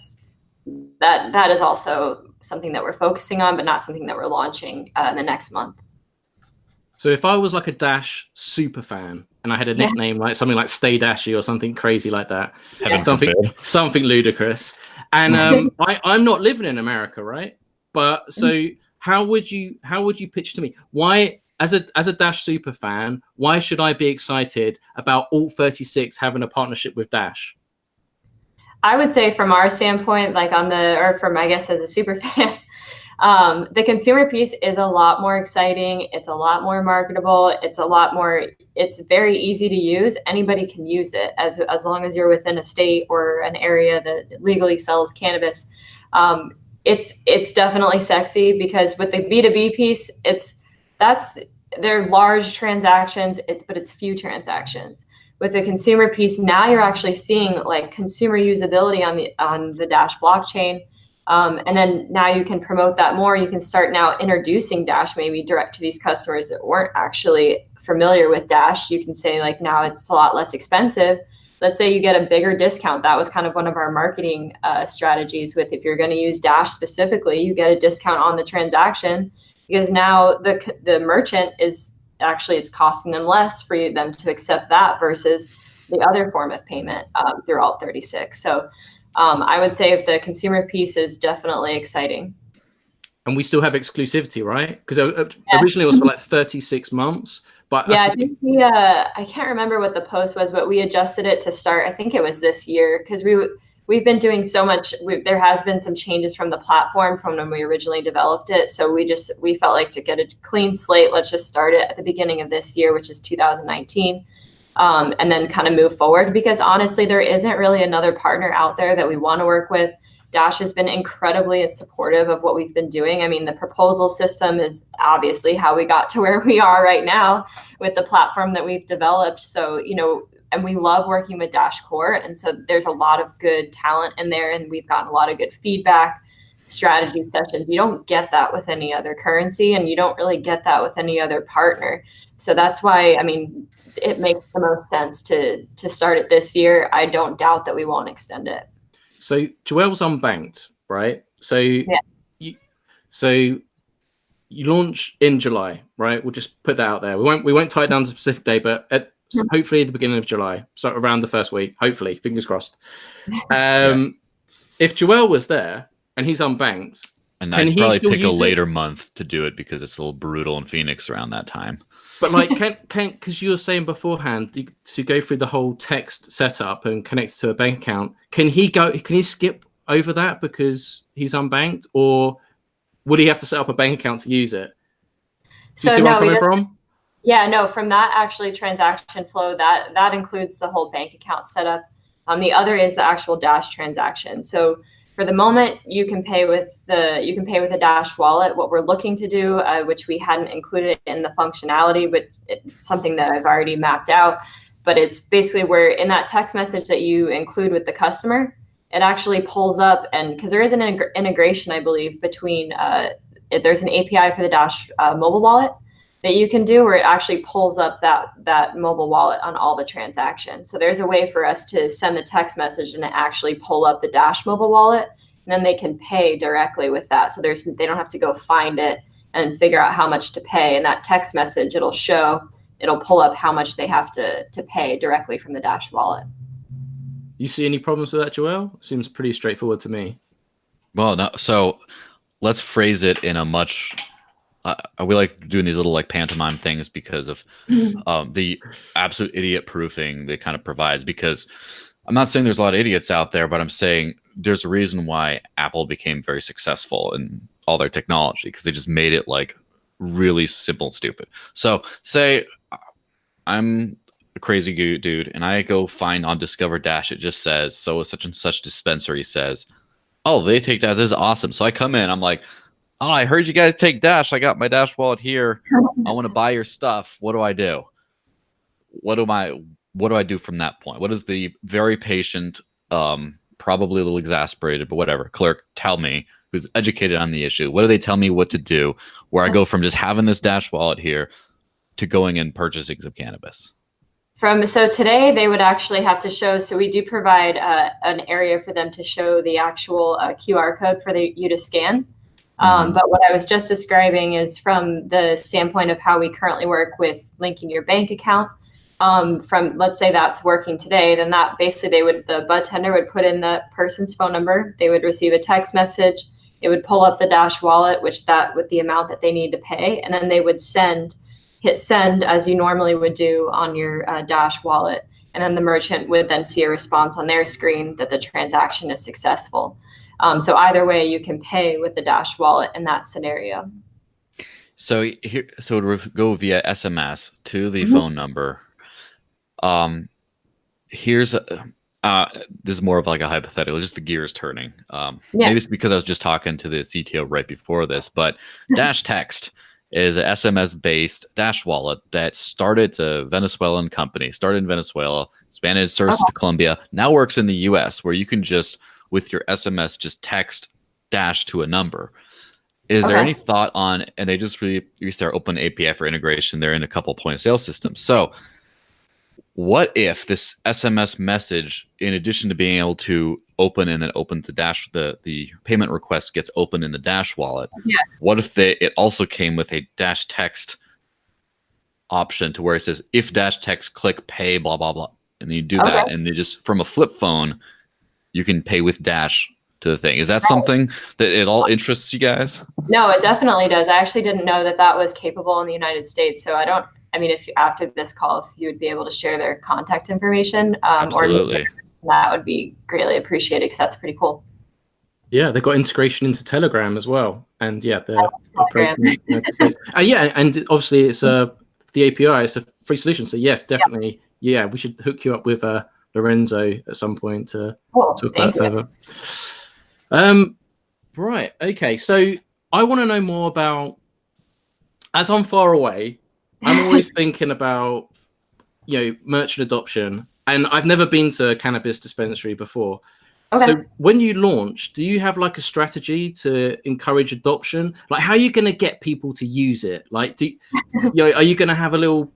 is also something that we're focusing on, but not something that we're launching in the next month. So if I was like a Dash super fan and I had a nickname like something like Stay Dashy or something crazy like that, something ludicrous, and I'm not living in America, right? But so how would you pitch to me? Why, as a Dash super fan, why should I be excited about Alt36 having a partnership with Dash? I would say from our standpoint, like I guess as a super fan, the consumer piece is a lot more exciting. It's a lot more marketable. It's very easy to use. Anybody can use it as long as you're within a state or an area that legally sells cannabis. It's definitely sexy, because with the B2B piece, they're large transactions, but it's few transactions. With the consumer piece, now you're actually seeing like consumer usability on the Dash blockchain. And then now you can promote that more. You can start now introducing Dash maybe direct to these customers that weren't actually familiar with Dash. You can say like, now it's a lot less expensive. Let's say you get a bigger discount. That was kind of one of our marketing strategies with, if you're going to use Dash specifically, you get a discount on the transaction, because now the merchant is actually, it's costing them less for them to accept that versus the other form of payment through Alt36. So I would say if the consumer piece is definitely exciting. And we still have exclusivity, right? Because originally it was for like 36 months. But yeah, I think I can't remember what the post was, but we adjusted it to start. I think it was this year, because we've been doing so much. There has been some changes from the platform from when we originally developed it. So we felt like, to get a clean slate, let's just start it at the beginning of this year, which is 2019. And then kind of move forward, because honestly, there isn't really another partner out there that we want to work with. Dash has been incredibly supportive of what we've been doing. I mean, the proposal system is obviously how we got to where we are right now with the platform that we've developed. So, and we love working with Dash Core. And so there's a lot of good talent in there, and we've gotten a lot of good feedback, strategy sessions. You don't get that with any other currency, and you don't really get that with any other partner. So that's why, I mean, it makes the most sense to start it this year. I don't doubt that we won't extend it. So Joelle's unbanked, right? So yeah. You launch in July, right? We'll just put that out there. We won't tie it down to a specific day, but hopefully at the beginning of July, so around the first week. Hopefully, fingers crossed. If Joelle was there and he's unbanked, and I'd probably pick a later month to do it, because it's a little brutal in Phoenix around that time. But like, because you were saying beforehand to go through the whole text setup and connect to a bank account, can he skip over that because he's unbanked, or would he have to set up a bank account to use it? Do you see where I'm coming from? Yeah, no, from that actually transaction flow, that includes the whole bank account setup. The other is the actual Dash transaction. So for the moment, you can pay with a Dash wallet. What we're looking to do, which we hadn't included in the functionality, but it's something that I've already mapped out. But it's basically where in that text message that you include with the customer, it actually pulls up, and because there is an integration, I believe, between there's an API for the Dash mobile wallet that you can do, where it actually pulls up that mobile wallet on all the transactions. So there's a way for us to send the text message and actually pull up the Dash mobile wallet, and then they can pay directly with that. So they don't have to go find it and figure out how much to pay. And that text message, it'll pull up how much they have to pay directly from the Dash wallet. You see any problems with that, Joelle? Seems pretty straightforward to me. Well, no, so let's phrase it in a much... we like doing these little like pantomime things because of the absolute idiot proofing that kind of provides. Because I'm not saying there's a lot of idiots out there, but I'm saying there's a reason why Apple became very successful in all their technology, because they just made it like really simple and stupid. So say I'm a crazy dude and I go find on Discover Dash, it just says, so such and such dispensary says, oh, they take Dash, this is awesome. So I come in, I'm like, oh, I heard you guys take Dash. I got my Dash wallet here. I want to buy your stuff. What do I do? What do I do from that point? What does the very patient, probably a little exasperated, but whatever, clerk tell me, who's educated on the issue? What do they tell me what to do, where I go from just having this Dash wallet here to going and purchasing some cannabis? So today they would actually have to show, so we do provide an area for them to show the actual QR code for you to scan. But what I was just describing is from the standpoint of how we currently work with linking your bank account. From, let's say that's working today, then that basically the bud tender would put in the person's phone number. They would receive a text message. It would pull up the Dash wallet, with the amount that they need to pay. And then they would hit send as you normally would do on your Dash wallet. And then the merchant would then see a response on their screen that the transaction is successful. So either way, you can pay with the Dash wallet in that scenario. So it would go via SMS to the phone number. This is more of like a hypothetical, just the gears turning. Maybe it's because I was just talking to the CTO right before this, but Dash text, is an SMS-based Dash wallet that started. It's a Venezuelan company, started in Venezuela, expanded its services to Colombia, now works in the US, where you can just, with your SMS, just text Dash to a number. Is there any thought on, and they just released their open API for integration. They're in a couple point of sale systems. So what if this SMS message, in addition to being able to open and then open to Dash, the payment request gets open in the Dash wallet? Yeah. What if it also came with a Dash text option to where it says, if Dash text, click pay, blah, blah, blah. And then you do that, and they just, from a flip phone, you can pay with Dash to the thing. Is that something that it all interests you guys? No, it definitely does. I actually didn't know that that was capable in the United States. So I mean, if after this call, if you would be able to share their contact information, Absolutely. or that would be greatly appreciated, because that's pretty cool. Yeah, they've got integration into Telegram as well, and yeah, they're Telegram. yeah, and obviously it's the API, it's a free solution. So yes, definitely, yeah, we should hook you up with Lorenzo at some point to talk about further. Right, okay, so I want to know more about, as I'm far away, I'm always thinking about, merchant adoption, and I've never been to a cannabis dispensary before. So when you launch, do you have like a strategy to encourage adoption? Like, how are you going to get people to use it? Like, are you going to have a little,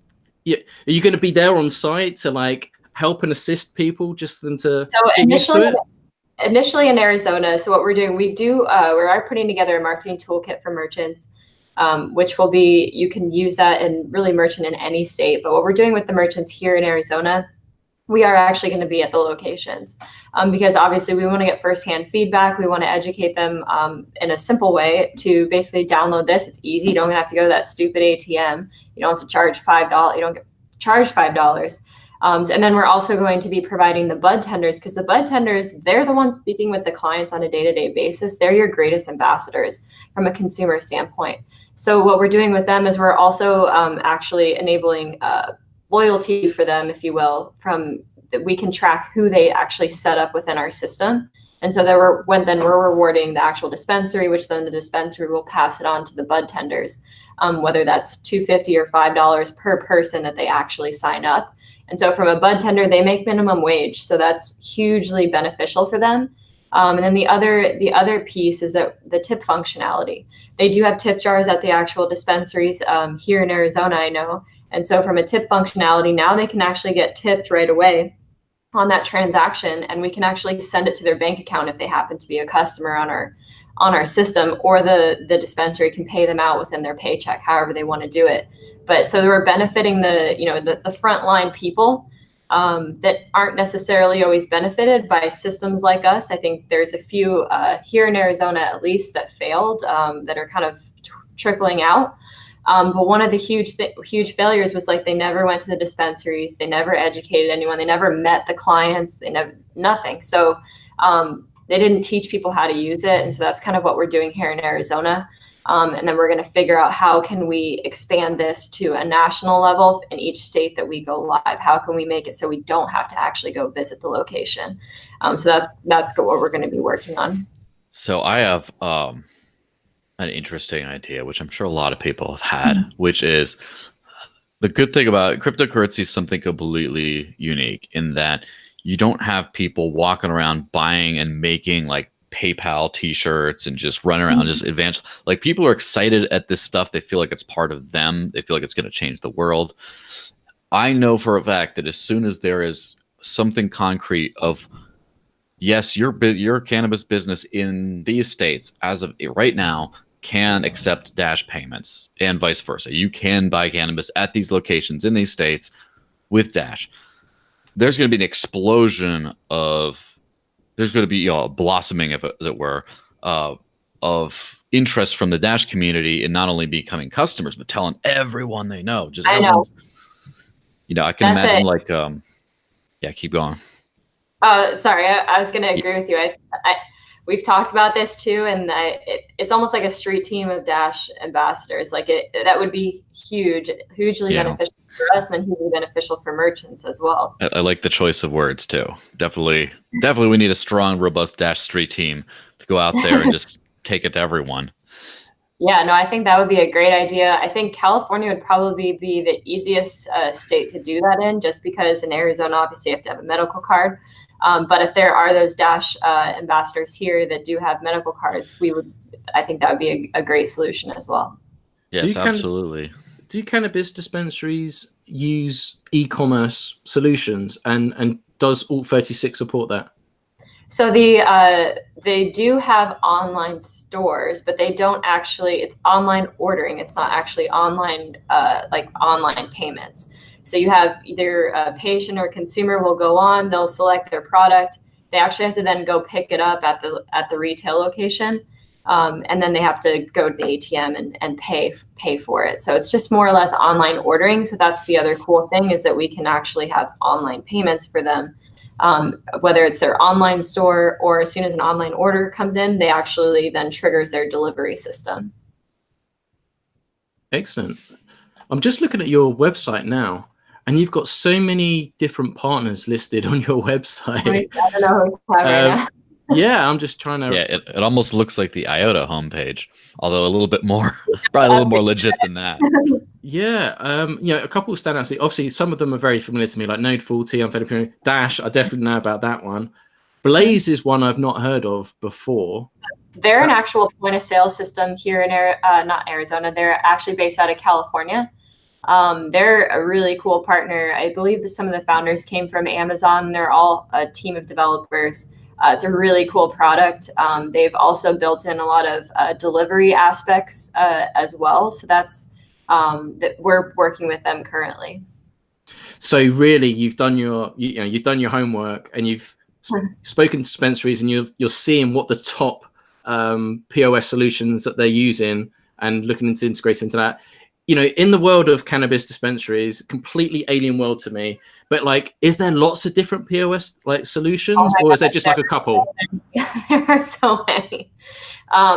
are you going to be there on site to like help and assist people just then to initially in Arizona? So what we're doing, we are putting together a marketing toolkit for merchants, which will be, you can use that and really merchant in any state. But what we're doing with the merchants here in Arizona, we are actually going to be at the locations, because obviously we want to get firsthand feedback. We want to educate them in a simple way to basically download this. It's easy. You don't have to go to that stupid ATM. You don't have to charge $5. You don't get charged $5. And then we're also going to be providing the bud tenders, because the bud tenders, they're the ones speaking with the clients on a day-to-day basis. They're your greatest ambassadors from a consumer standpoint. So what we're doing with them is we're also actually enabling loyalty for them, if you will, from that we can track who they actually set up within our system. And so we're rewarding the actual dispensary, which then the dispensary will pass it on to the bud tenders, whether that's $2.50 or $5 per person that they actually sign up. And so from a bud tender, they make minimum wage. So that's hugely beneficial for them. And then the other piece is that the tip functionality. They do have tip jars at the actual dispensaries here in Arizona, I know. And so from a tip functionality, now they can actually get tipped right away on that transaction, and we can actually send it to their bank account if they happen to be a customer on our system, or the dispensary can pay them out within their paycheck, however they want to do it. But so we're benefiting the frontline people that aren't necessarily always benefited by systems like us. I think there's a few here in Arizona, at least, that failed, that are kind of trickling out. But one of the huge failures was like they never went to the dispensaries, they never educated anyone, they never met the clients, nothing. So they didn't teach people how to use it, and so that's kind of what we're doing here in Arizona. And then we're going to figure out how can we expand this to a national level in each state that we go live. How can we make it so we don't have to actually go visit the location? So that's what we're going to be working on. So I have an interesting idea, which I'm sure a lot of people have had, which is the good thing about cryptocurrency is something completely unique in that you don't have people walking around buying and making like PayPal t-shirts and just run around just advance. Like, people are excited at this stuff. They feel like it's part of them. They feel like it's going to change the world. I know for a fact that as soon as there is something concrete of, yes, your cannabis business in these states as of right now can accept Dash payments and vice versa. You can buy cannabis at these locations in these states with Dash. There's going to be an explosion of, there's going to be a blossoming, as it were, of interest from the Dash community in not only becoming customers, but telling everyone they know. Just I know. I can imagine like, yeah, keep going. Sorry, I was going to agree with you. We've talked about this too, and it's almost like a street team of Dash ambassadors. Like that would be hugely beneficial for us, and then hugely beneficial for merchants as well. I like the choice of words too. Definitely, we need a strong, robust Dash street team to go out there and just take it to everyone. Yeah, no, I think that would be a great idea. I think California would probably be the easiest state to do that in, just because in Arizona, obviously, you have to have a medical card. But if there are those Dash ambassadors here that do have medical cards, I think that would be a great solution as well. Yes, absolutely. Do cannabis dispensaries use e-commerce solutions, and does Alt36 support that? So they do have online stores, but they don't actually, it's online ordering. It's not actually online, like online payments. So you have either a patient or consumer will go on, they'll select their product. They actually have to then go pick it up at the retail location. And then they have to go to the ATM and pay for it. So it's just more or less online ordering. So that's the other cool thing, is that we can actually have online payments for them. Whether it's their online store or as soon as an online order comes in, they actually then triggers their delivery system. Excellent. I'm just looking at your website now, and you've got so many different partners listed on your website. I don't know who right now. Yeah, I'm just trying to. Yeah, it almost looks like the IOTA homepage, although a little bit more, probably a little more legit than that. Yeah, a couple of standouts. Obviously, some of them are very familiar to me, like Node 40, Untitled Dash. I definitely know about that one. Blaze is one I've not heard of before. They're an actual point of sale system here in not Arizona. They're actually based out of California. They're a really cool partner. I believe that some of the founders came from Amazon. They're all a team of developers. It's a really cool product. They've also built in a lot of delivery aspects as well. So that's that we're working with them currently. So really, you've done your homework, and you've spoken to dispensaries, and you're seeing what the top POS solutions that they're using, and looking into integrating into that. In the world of cannabis dispensaries, completely alien world to me. But like, is there lots of different POS like solutions, or is there just like a couple? There are so many.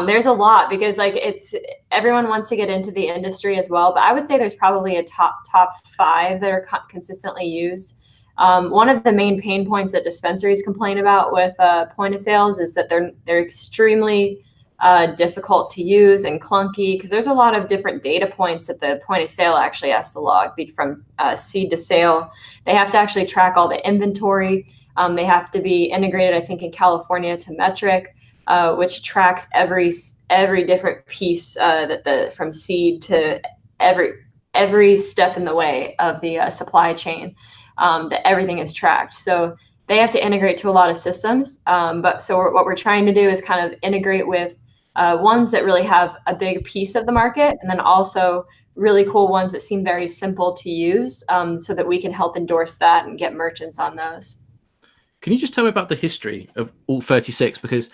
There's a lot, because like everyone wants to get into the industry as well. But I would say there's probably a top 5 that are consistently used. One of the main pain points that dispensaries complain about with point of sales is that they're extremely difficult to use and clunky, because there's a lot of different data points that the point of sale actually has to log, from seed to sale. They have to actually track all the inventory. They have to be integrated, I think, in California to Metric, which tracks every different piece from seed to every step in the way of the supply chain. That everything is tracked. So they have to integrate to a lot of systems. So what we're trying to do is kind of integrate with ones that really have a big piece of the market, and then also really cool ones that seem very simple to use, so that we can help endorse that and get merchants on those. Can you just tell me about the history of Alt36? Because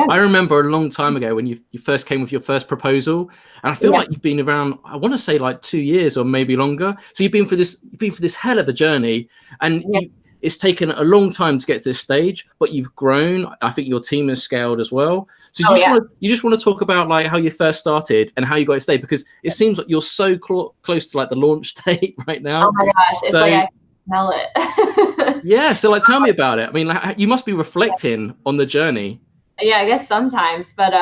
I remember a long time ago when you first came with your first proposal, and I feel like you've been around, I want to say like 2 years or maybe longer. So you've been for this hell of a journey, and it's taken a long time to get to this stage, but you've grown. I think your team has scaled as well. So you just want to talk about like how you first started and how you got to stay, because it seems like you're so close to like the launch date right now. Oh my gosh, it's like I can smell it. Yeah, so like tell me about it. I mean, like, you must be reflecting on the journey. Yeah, I guess sometimes, but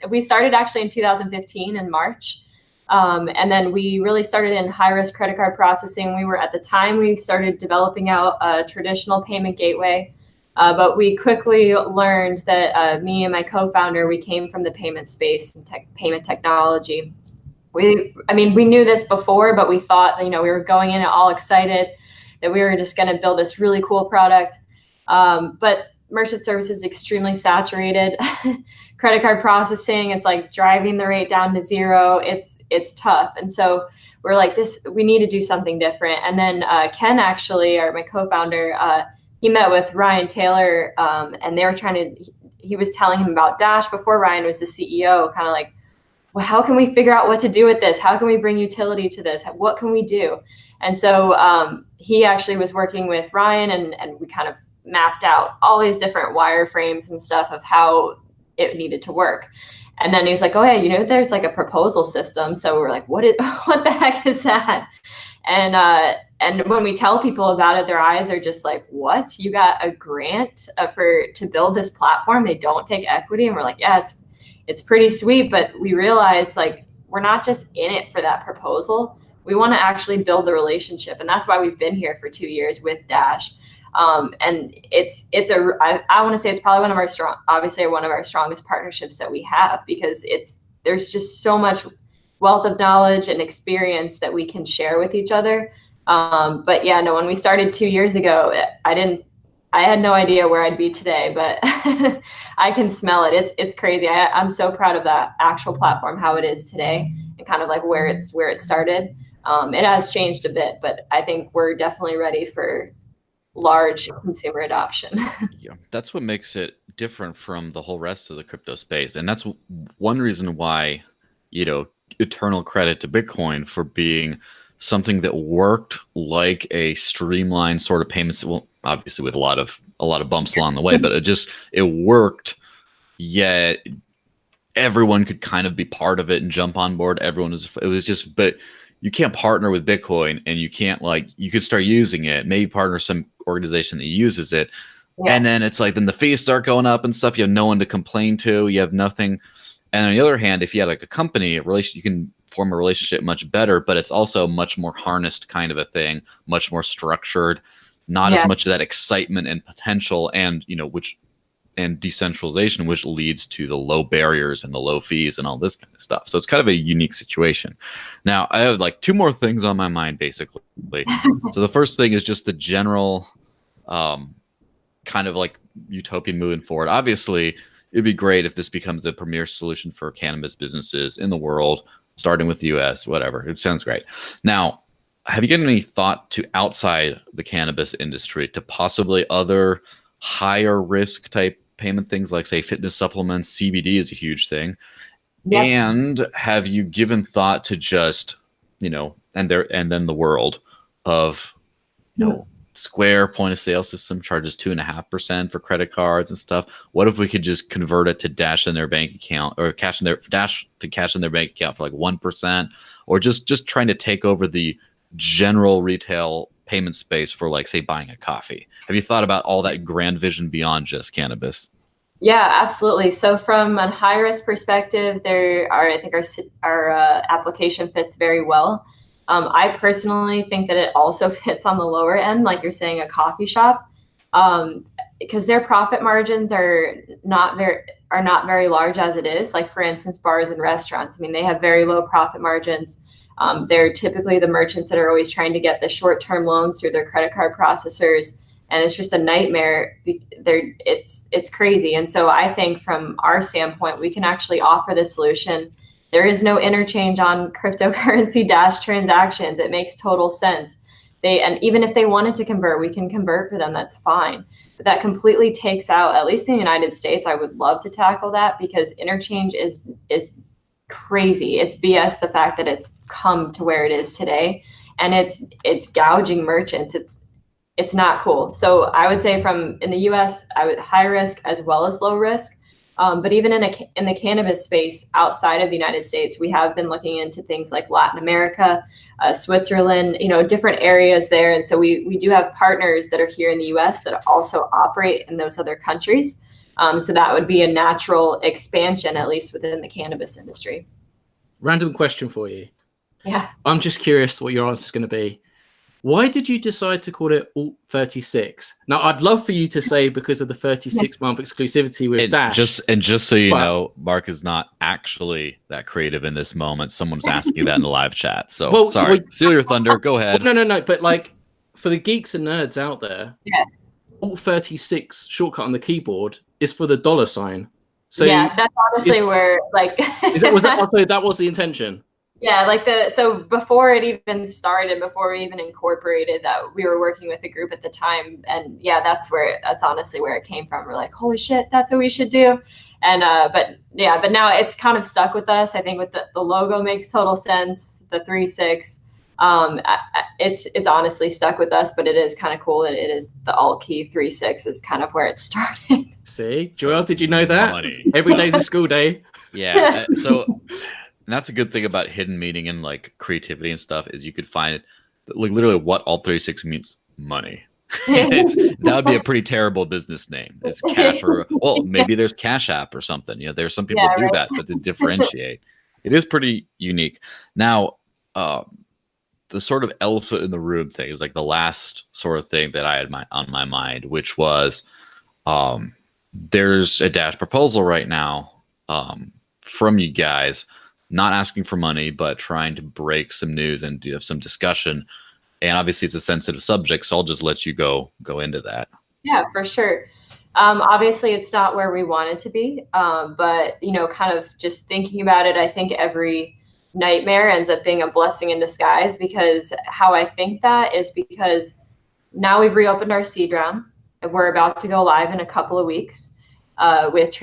we started actually in 2015 in March. And then we really started in high-risk credit card processing. We started developing out a traditional payment gateway, but we quickly learned that me and my co-founder, we came from the payment space and payment technology. We knew this before, but we thought, we were going in all excited that we were just going to build this really cool product. But merchant service is extremely saturated. Credit card processing, it's like driving the rate down to 0. It's tough. And so we're like, we need to do something different. And then Ken, actually, my co-founder, he met with Ryan Taylor, and they were he was telling him about Dash before Ryan was the CEO, kind of like, well, how can we figure out what to do with this? How can we bring utility to this? What can we do? And so he actually was working with Ryan, and we kind of mapped out all these different wireframes and stuff of how it needed to work. And then he was like, oh yeah, there's like a proposal system. So we're like, what the heck is that? And when we tell people about it, their eyes are just like, what? You got a grant to build this platform? They don't take equity? And we're like, yeah, it's pretty sweet, but we realized like we're not just in it for that proposal. We want to actually build the relationship, and that's why we've been here for 2 years with Dash. And I want to say it's probably one of our strongest partnerships that we have, because there's just so much wealth of knowledge and experience that we can share with each other. But yeah, no, when we started 2 years ago, I had no idea where I'd be today, but I can smell it. It's crazy. I'm so proud of that actual platform, how it is today, and kind of like where it started. It has changed a bit, but I think we're definitely ready for large consumer adoption. Yeah, that's what makes it different from the whole rest of the crypto space. And that's one reason why, eternal credit to Bitcoin for being something that worked like a streamlined sort of payments. Well, obviously with a lot of bumps along the way, but it worked. Yet everyone could kind of be part of it and jump on board. But you can't partner with Bitcoin, and you can't you could start using it, maybe partner with some organization that uses it. Yeah. And then it's like, then the fees start going up and stuff. You have no one to complain to. You have nothing. And on the other hand, if you have like a company, you can form a relationship much better, but it's also much more harnessed kind of a thing, much more structured, not as much of that excitement and potential and, and decentralization, which leads to the low barriers and the low fees and all this kind of stuff. So it's kind of a unique situation. Now, I have like 2 more things on my mind, basically. So the first thing is just the general kind of like utopian moving forward. Obviously, it'd be great if this becomes a premier solution for cannabis businesses in the world, starting with the US, whatever. It sounds great. Now, have you given any thought to outside the cannabis industry to possibly other higher risk type payment things, like say fitness supplements? CBD is a huge thing. Yep. And have you given thought to just, and then the world of, Square point of sale system charges 2.5% for credit cards and stuff. What if we could just convert it to Dash in their bank account, or cash in their bank account for like 1%, or just trying to take over the general retail payment space for, like, say, buying a coffee? Have you thought about all that grand vision beyond just cannabis? Yeah, absolutely. So from a high risk perspective, I think our application fits very well. I personally think that it also fits on the lower end, like you're saying, a coffee shop, because their profit margins are not very large as it is. Like, for instance, bars and restaurants. I mean, they have very low profit margins. They're typically the merchants that are always trying to get the short-term loans through their credit card processors, and it's just a nightmare. It's crazy. And so I think from our standpoint, we can actually offer this solution. There is no interchange on cryptocurrency Dash transactions. It makes total sense. And even if they wanted to convert, we can convert for them. That's fine. But that completely takes out, at least in the United States, I would love to tackle that, because interchange is crazy. It's BS, the fact that it's come to where it is today, and it's gouging merchants. It's not cool. So I would say in the US, I would high risk as well as low risk. But even in the cannabis space outside of the United States, we have been looking into things like Latin America, Switzerland, different areas there. And so we do have partners that are here in the US that also operate in those other countries. So that would be a natural expansion, at least within the cannabis industry. Random question for you. Yeah. I'm just curious what your answer is going to be. Why did you decide to call it Alt 36? Now, I'd love for you to say because of the 36-month exclusivity with Dash. Just so you know, Mark is not actually that creative in this moment. Someone's asking that in the live chat. So, sorry. Steal your thunder. Go ahead. No. But, like, for the geeks and nerds out there, Alt 36 shortcut on the keyboard is for the $sign. So yeah, that's honestly where, like... that was the intention? Yeah, so before it even started, before we even incorporated that, we were working with a group at the time, and that's honestly where it came from. We're like, holy shit, that's what we should do. And but now it's kind of stuck with us. I think with the logo makes total sense. The 3-6, it's honestly stuck with us, but it is kind of cool that it is the alt key 3-6 is kind of where it started. See, Joel, did you know that? Every day's a school day. Yeah. And that's a good thing about hidden meaning and like creativity and stuff, is you could find like literally what alt 36 means: money. That would be a pretty terrible business name. It's Cash, or well, maybe there's Cash App or something. There's some people do that, but to differentiate, it is pretty unique. Now, the sort of elephant in the room thing is like the last sort of thing that I had on my mind, which was there's a Dash proposal right now from you guys, not asking for money, but trying to break some news and have some discussion. And obviously it's a sensitive subject, so I'll just let you go into that. Yeah, for sure. Obviously it's not where we want it to be, but kind of just thinking about it, I think every nightmare ends up being a blessing in disguise, because how I think that is because now we've reopened our seed round and we're about to go live in a couple of weeks with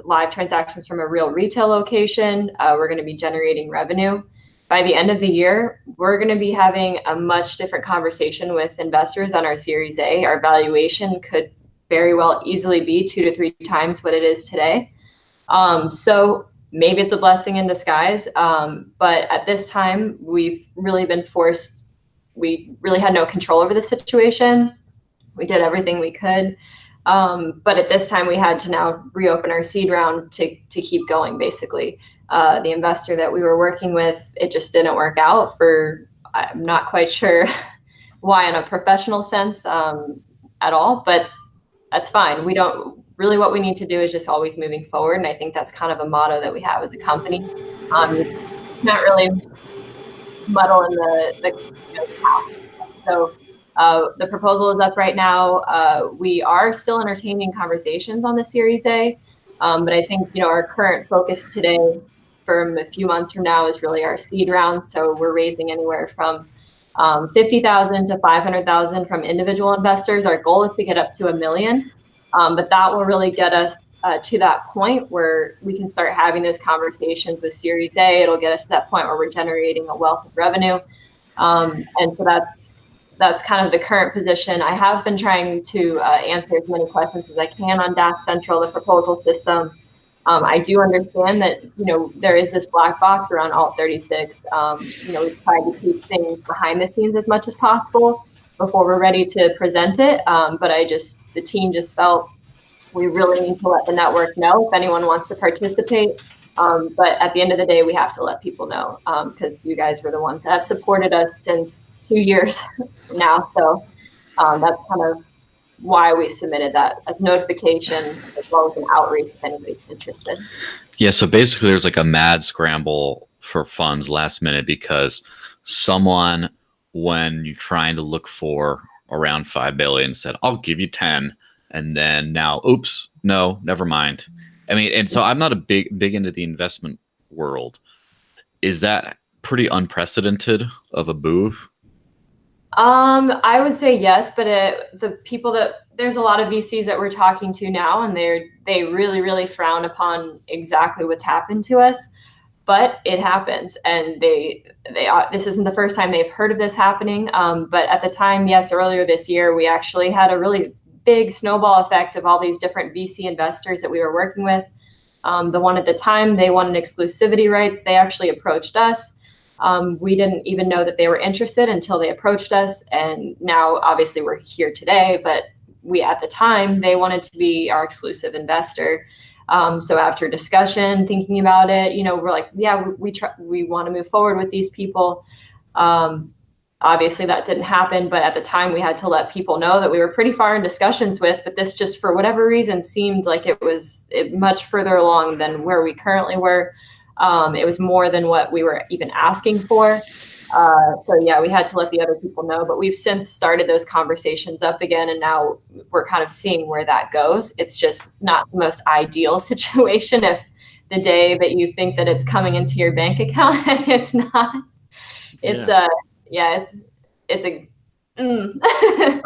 live transactions from a real retail location. We're going to be generating revenue. By the end of the year, we're going to be having a much different conversation with investors on our Series A. Our valuation could very well easily be 2 to 3 times what it is today. So maybe it's a blessing in disguise. But at this time, we've really been forced. We really had no control over the situation. We did everything we could. But at this time, we had to now reopen our seed round to keep going, basically. The investor that we were working with, it just didn't work out I'm not quite sure why in a professional sense at all, but that's fine. What we need to do is just always moving forward. And I think that's kind of a motto that we have as a company. Not really muddle in the past. So the proposal is up right now. We are still entertaining conversations on the Series A, but I think our current focus today, from a few months from now, is really our seed round. So we're raising anywhere from $50,000 to $500,000 from individual investors. Our goal is to get up to $1 million, but that will really get us to that point where we can start having those conversations with Series A. It'll get us to that point where we're generating a wealth of revenue, and so that's kind of the current position. I have been trying to answer as many questions as I can on Dash Central, the proposal system. I do understand that, there is this black box around Alt36. We've tried to keep things behind the scenes as much as possible before we're ready to present it. But the team just felt we really need to let the network know if anyone wants to participate. But at the end of the day, we have to let people know, because you guys were the ones that have supported us since 2 years now. So that's kind of why we submitted that as notification, as well as an outreach if anybody's interested. Yeah, so basically there's like a mad scramble for funds last minute because someone, when you're trying to look for around 5 billion, said, I'll give you 10. And then now, oops, no, never mind. I mean, and so I'm not a big into the investment world. Is that pretty unprecedented of a move? I would say yes, but there's a lot of VCs that we're talking to now, and they really, really frown upon exactly what's happened to us, but it happens, and this isn't the first time they've heard of this happening. But at the time, yes, earlier this year, we actually had a really big snowball effect of all these different VC investors that we were working with. The one at the time, they wanted exclusivity rights. They actually approached us. We didn't even know that they were interested until they approached us. And now obviously we're here today, but at the time, they wanted to be our exclusive investor. So after discussion, thinking about it, we're like, yeah, we want to move forward with these people. Obviously that didn't happen, but at the time we had to let people know that we were pretty far in discussions with, but this just for whatever reason seemed like it was much further along than where we currently were. It was more than what we were even asking for. So yeah, we had to let the other people know, but we've since started those conversations up again. And now we're kind of seeing where that goes. It's just not the most ideal situation if the day that you think that it's coming into your bank account, it's not. It's it's a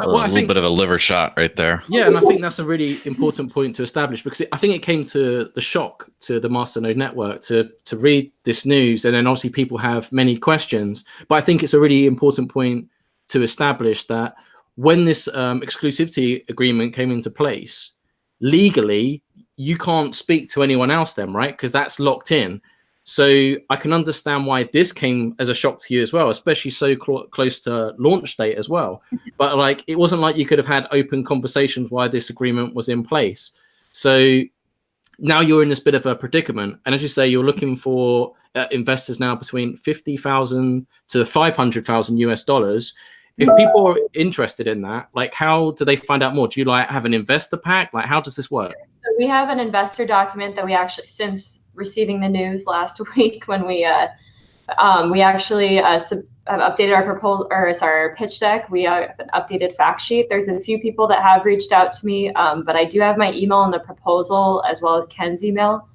little bit of a liver shot right there. Yeah, and I think that's a really important point to establish, because I think it came to the shock to the Masternode network to read this news, and then obviously people have many questions. But I think it's a really important point to establish that when this exclusivity agreement came into place, legally, you can't speak to anyone else then, right? Because that's locked in. So I can understand why this came as a shock to you as well, especially so close to launch date as well. But like, it wasn't like you could have had open conversations why this agreement was in place. So now you're in this bit of a predicament. And as you say, you're looking for investors now between 50,000 to 500,000 US dollars. If people are interested in that, like, how do they find out more? Do you like have an investor pack? Like, how does this work? So we have an investor document that we actually, since receiving the news last week, when we actually have updated our proposal, or sorry, our pitch deck. We have an updated fact sheet. There's a few people that have reached out to me, but I do have my email in the proposal as well as Ken's email.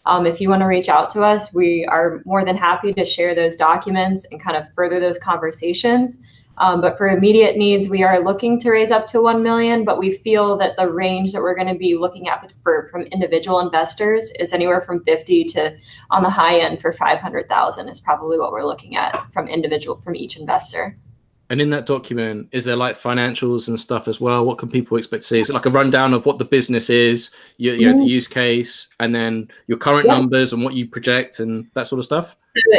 If you want to reach out to us, we are more than happy to share those documents and kind of further those conversations. But for immediate needs, we are looking to raise up to 1 million, but we feel that the range that we're going to be looking at from individual investors is anywhere from 50 to, on the high end, for 500,000 is probably what we're looking at from each investor. And in that document, is there like financials and stuff as well? What can people expect to see? Is it like a rundown of what the business is, you know, the use case, and then your current numbers and what you project and that sort of stuff?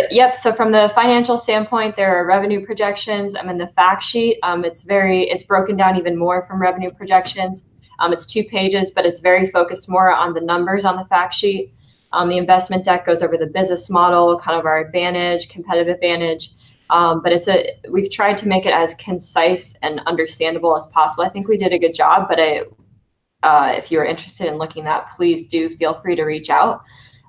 Yep. So from the financial standpoint, there are revenue projections. I'm in the fact sheet. It's broken down even more from revenue projections. It's 2 pages, but it's very focused more on the numbers on the fact sheet. The investment deck goes over the business model, kind of our advantage, competitive advantage. But we've tried to make it as concise and understandable as possible. I think we did a good job, but if you're interested in looking at that, please do feel free to reach out.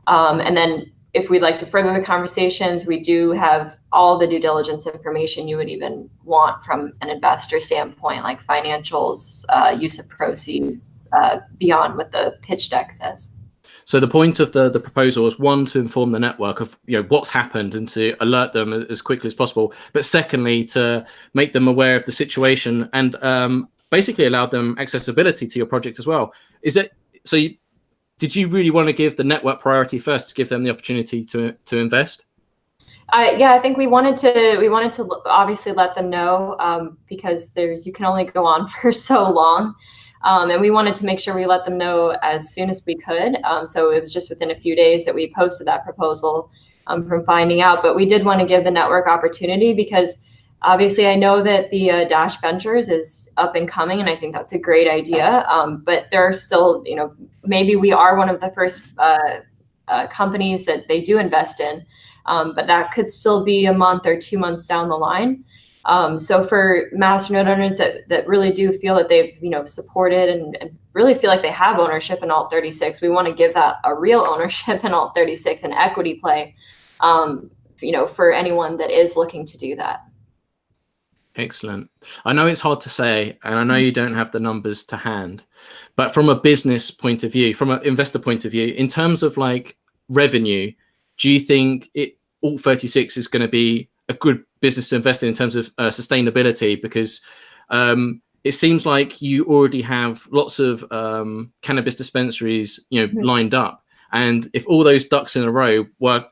And then if we'd like to further the conversations, we do have all the due diligence information you would even want from an investor standpoint, like financials, use of proceeds, beyond what the pitch deck says. So the point of the proposal is, one, to inform the network of, you know, what's happened and to alert them as quickly as possible. But secondly, to make them aware of the situation and basically allow them accessibility to your project as well. Is it so? Did you really want to give the network priority first to give them the opportunity to invest? Yeah, I think we wanted to obviously let them know, because you can only go on for so long. And we wanted to make sure we let them know as soon as we could. So it was just within a few days that we posted that proposal from finding out. But we did want to give the network opportunity because obviously I know that the Dash Ventures is up and coming, and I think that's a great idea. But there are still, you know, maybe we are one of the first companies that they do invest in, but that could still be a month or 2 months down the line. So for masternode owners that really do feel that they've, you know, supported and really feel like they have ownership in Alt 36, we want to give that a real ownership in Alt 36 and equity play, you know, for anyone that is looking to do that. Excellent. I know it's hard to say, and I know you don't have the numbers to hand, but from a business point of view, from an investor point of view, in terms of like revenue, do you think Alt 36 is going to be a good business to invest in terms of sustainability? Because it seems like you already have lots of cannabis dispensaries, you know, lined up, and if all those ducks in a row work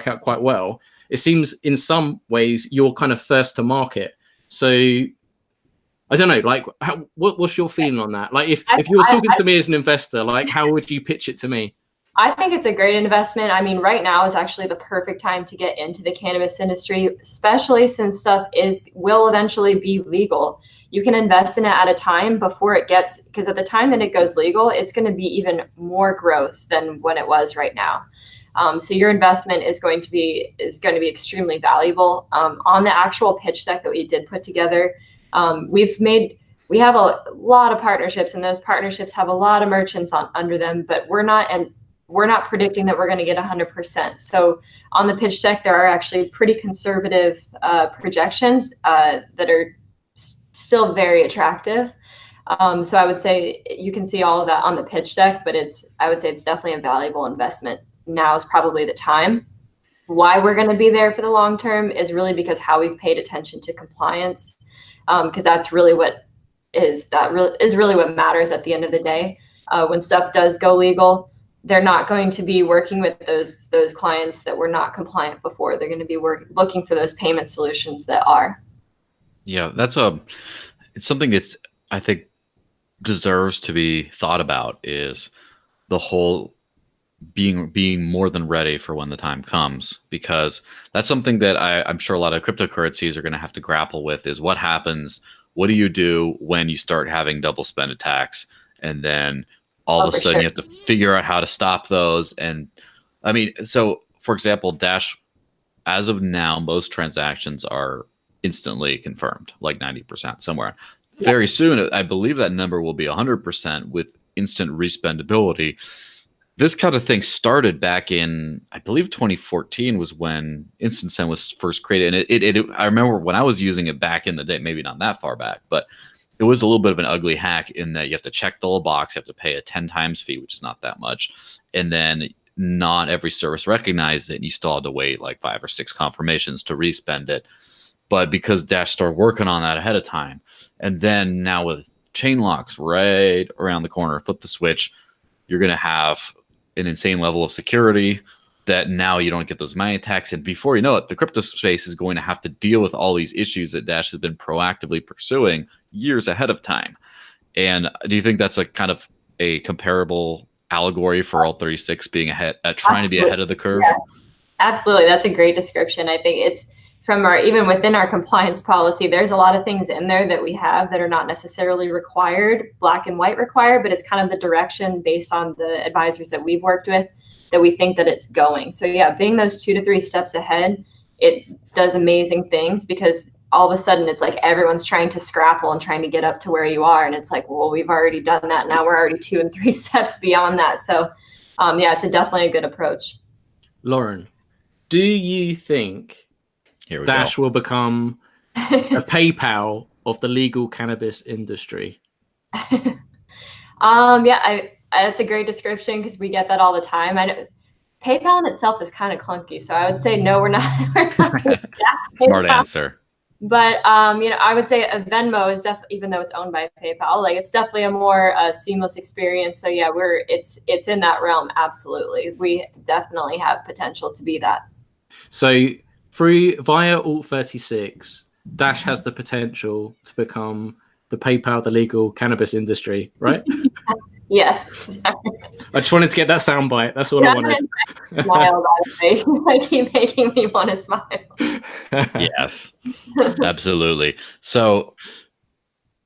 out quite well, it seems in some ways you're kind of first to market. So I don't know, like, what's your feeling on that? Like, if you were talking to me as an investor, like, how would you pitch it to me? I think it's a great investment. I mean, right now is actually the perfect time to get into the cannabis industry, especially since stuff will eventually be legal. You can invest in it at a time before it gets, because at the time that it goes legal, it's going to be even more growth than when it was right now. So your investment is going to be extremely valuable. On the actual pitch deck that we did put together, we have a lot of partnerships, and those partnerships have a lot of merchants under them, but we're not predicting that we're going to get 100%. So on the pitch deck, there are actually pretty conservative projections that are still very attractive. So I would say you can see all of that on the pitch deck, but I would say it's definitely a valuable investment. Now is probably the time. Why we're going to be there for the long term is really because how we've paid attention to compliance, because that's really what really what matters at the end of the day. When stuff does go legal, they're not going to be working with those clients that were not compliant before. They're going to be looking for those payment solutions that are. Yeah, it's something that's, I think, deserves to be thought about, is the whole being more than ready for when the time comes, because that's something that I'm sure a lot of cryptocurrencies are going to have to grapple with, is what happens. What do you do when you start having double spend attacks, and then all of a sudden you have to figure out how to stop those? And I mean, so for example, Dash, as of now, most transactions are instantly confirmed, like 90% somewhere. Very soon, I believe that number will be 100% with instant respendability. This kind of thing started back in, I believe, 2014 was when Instant Send was first created. And I remember when I was using it back in the day, maybe not that far back, but it was a little bit of an ugly hack in that you have to check the little box, you have to pay a 10 times fee, which is not that much. And then not every service recognized it, and you still had to wait like 5 or 6 confirmations to respend it. But because Dash started working on that ahead of time, and then now with chain locks right around the corner, flip the switch, you're going to have an insane level of security that now you don't get those money attacks. And before you know it, the crypto space is going to have to deal with all these issues that Dash has been proactively pursuing years ahead of time. And do you think that's a kind of a comparable allegory for Alt36 being ahead, trying to be ahead of the curve? Yeah. Absolutely. That's a great description. I think it's from even within our compliance policy, there's a lot of things in there that we have that are not necessarily required, black and white required, but it's kind of the direction based on the advisors that we've worked with that we think that it's going. So yeah, being those 2 to 3 steps ahead, it does amazing things, because all of a sudden it's like everyone's trying to scrapple and trying to get up to where you are. And it's like, well, we've already done that. Now we're already 2 and 3 steps beyond that. So yeah, it's definitely a good approach. Lauren, do you think Dash will become a PayPal of the legal cannabis industry? Yeah, that's a great description, because we get that all the time. I know PayPal in itself is kind of clunky, so I would say no, we're not. Smart answer. But you know, I would say a Venmo is definitely, even though it's owned by PayPal, like it's definitely a more seamless experience. So yeah, it's in that realm. Absolutely, we definitely have potential to be that. So via Alt36, Dash has the potential to become the PayPal, the legal cannabis industry, right? Yes. I just wanted to get that soundbite. That's all I wanted. Smile, like keep making me want to smile. Yes, absolutely. So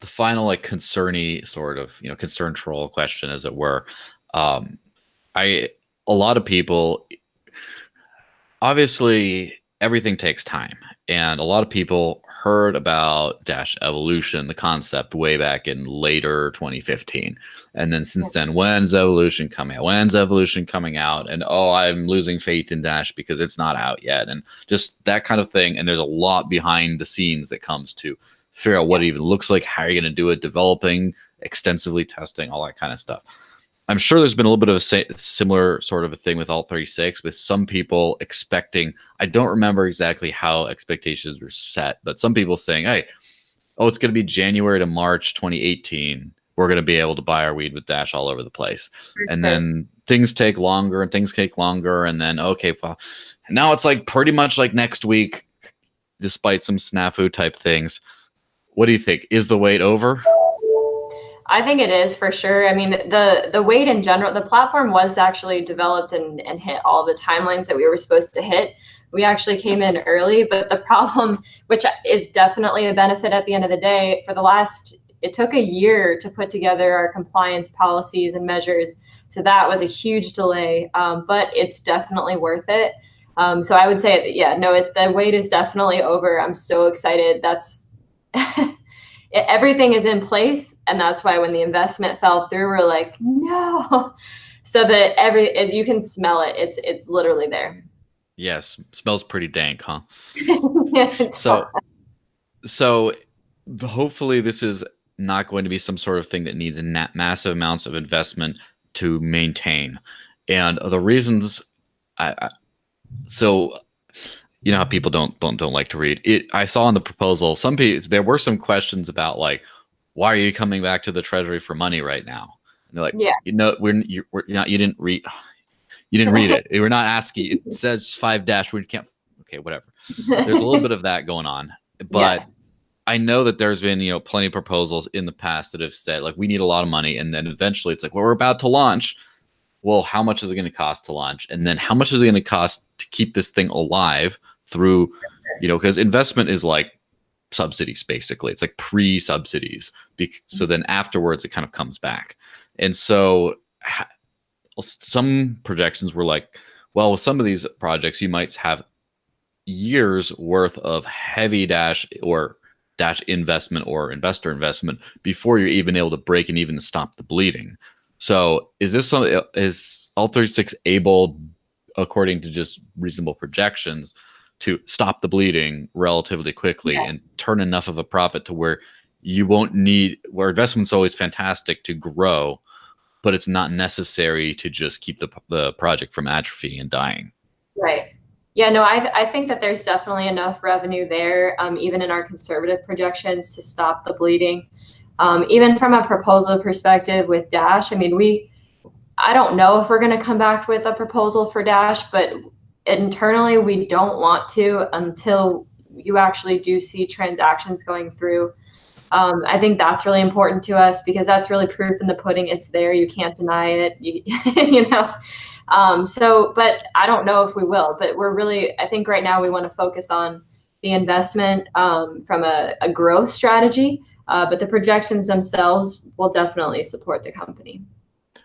the final, like, concerny sort of, concern troll question, as it were. A lot of people, obviously, everything takes time. And a lot of people heard about Dash Evolution, the concept, way back in later 2015. And then since then, when's Evolution coming out? When's Evolution coming out? And, oh, I'm losing faith in Dash because it's not out yet. And just that kind of thing. And there's a lot behind the scenes that comes to figure out what it even looks like, how you're going to do it, developing, extensively testing, all that kind of stuff. I'm sure there's been a little bit of a similar sort of a thing with Alt36, with some people expecting, I don't remember exactly how expectations were set, but some people saying, hey, it's going to be January to March 2018. We're going to be able to buy our weed with Dash all over the place. And then things take longer and things take longer. And then, okay, well, now it's like pretty much like next week, despite some snafu type things. What do you think? Is the wait over? I think it is, for sure. I mean, the wait in general, the platform was actually developed and hit all the timelines that we were supposed to hit. We actually came in early, but the problem, which is definitely a benefit at the end of the day, it took a year to put together our compliance policies and measures. So that was a huge delay, but it's definitely worth it. So I would say, yeah, no, the wait is definitely over. I'm so excited. That's everything is in place, and that's why when the investment fell through, we're like, no. So that you can smell it. It's literally there. Yes, smells pretty dank, huh? So hopefully this is not going to be some sort of thing that needs massive amounts of investment to maintain. And the reasons, so you know how people don't like to read it. I saw in the proposal, there were some questions about, like, why are you coming back to the treasury for money right now? And they're like, yeah, you didn't read it. We're not asking. It says 5 dash. We can't. Okay, whatever. There's a little bit of that going on, but yeah. I know that there's been, plenty of proposals in the past that have said, like, we need a lot of money. And then eventually it's like, well, we're about to launch. well, how much is it going to cost to launch? And then how much is it going to cost to keep this thing alive through, because investment is like subsidies, basically. It's like pre-subsidies. So then afterwards, it kind of comes back. And so some projections were like, well, with some of these projects, you might have years worth of heavy Dash investment or investor investment before you're even able to break and even stop the bleeding. So is Alt36 able, according to just reasonable projections, to stop the bleeding relatively quickly and turn enough of a profit to where you won't need, where investment's always fantastic to grow, but it's not necessary to just keep the project from atrophy and dying? Right. Yeah, no, I think that there's definitely enough revenue there, even in our conservative projections, to stop the bleeding. Even from a proposal perspective with Dash, I mean, I don't know if we're going to come back with a proposal for Dash, but internally we don't want to until you actually do see transactions going through. I think that's really important to us because that's really proof in the pudding. It's there. You can't deny it. You know. But I don't know if we will, but I think right now we want to focus on the investment from a growth strategy, but the projections themselves will definitely support the company.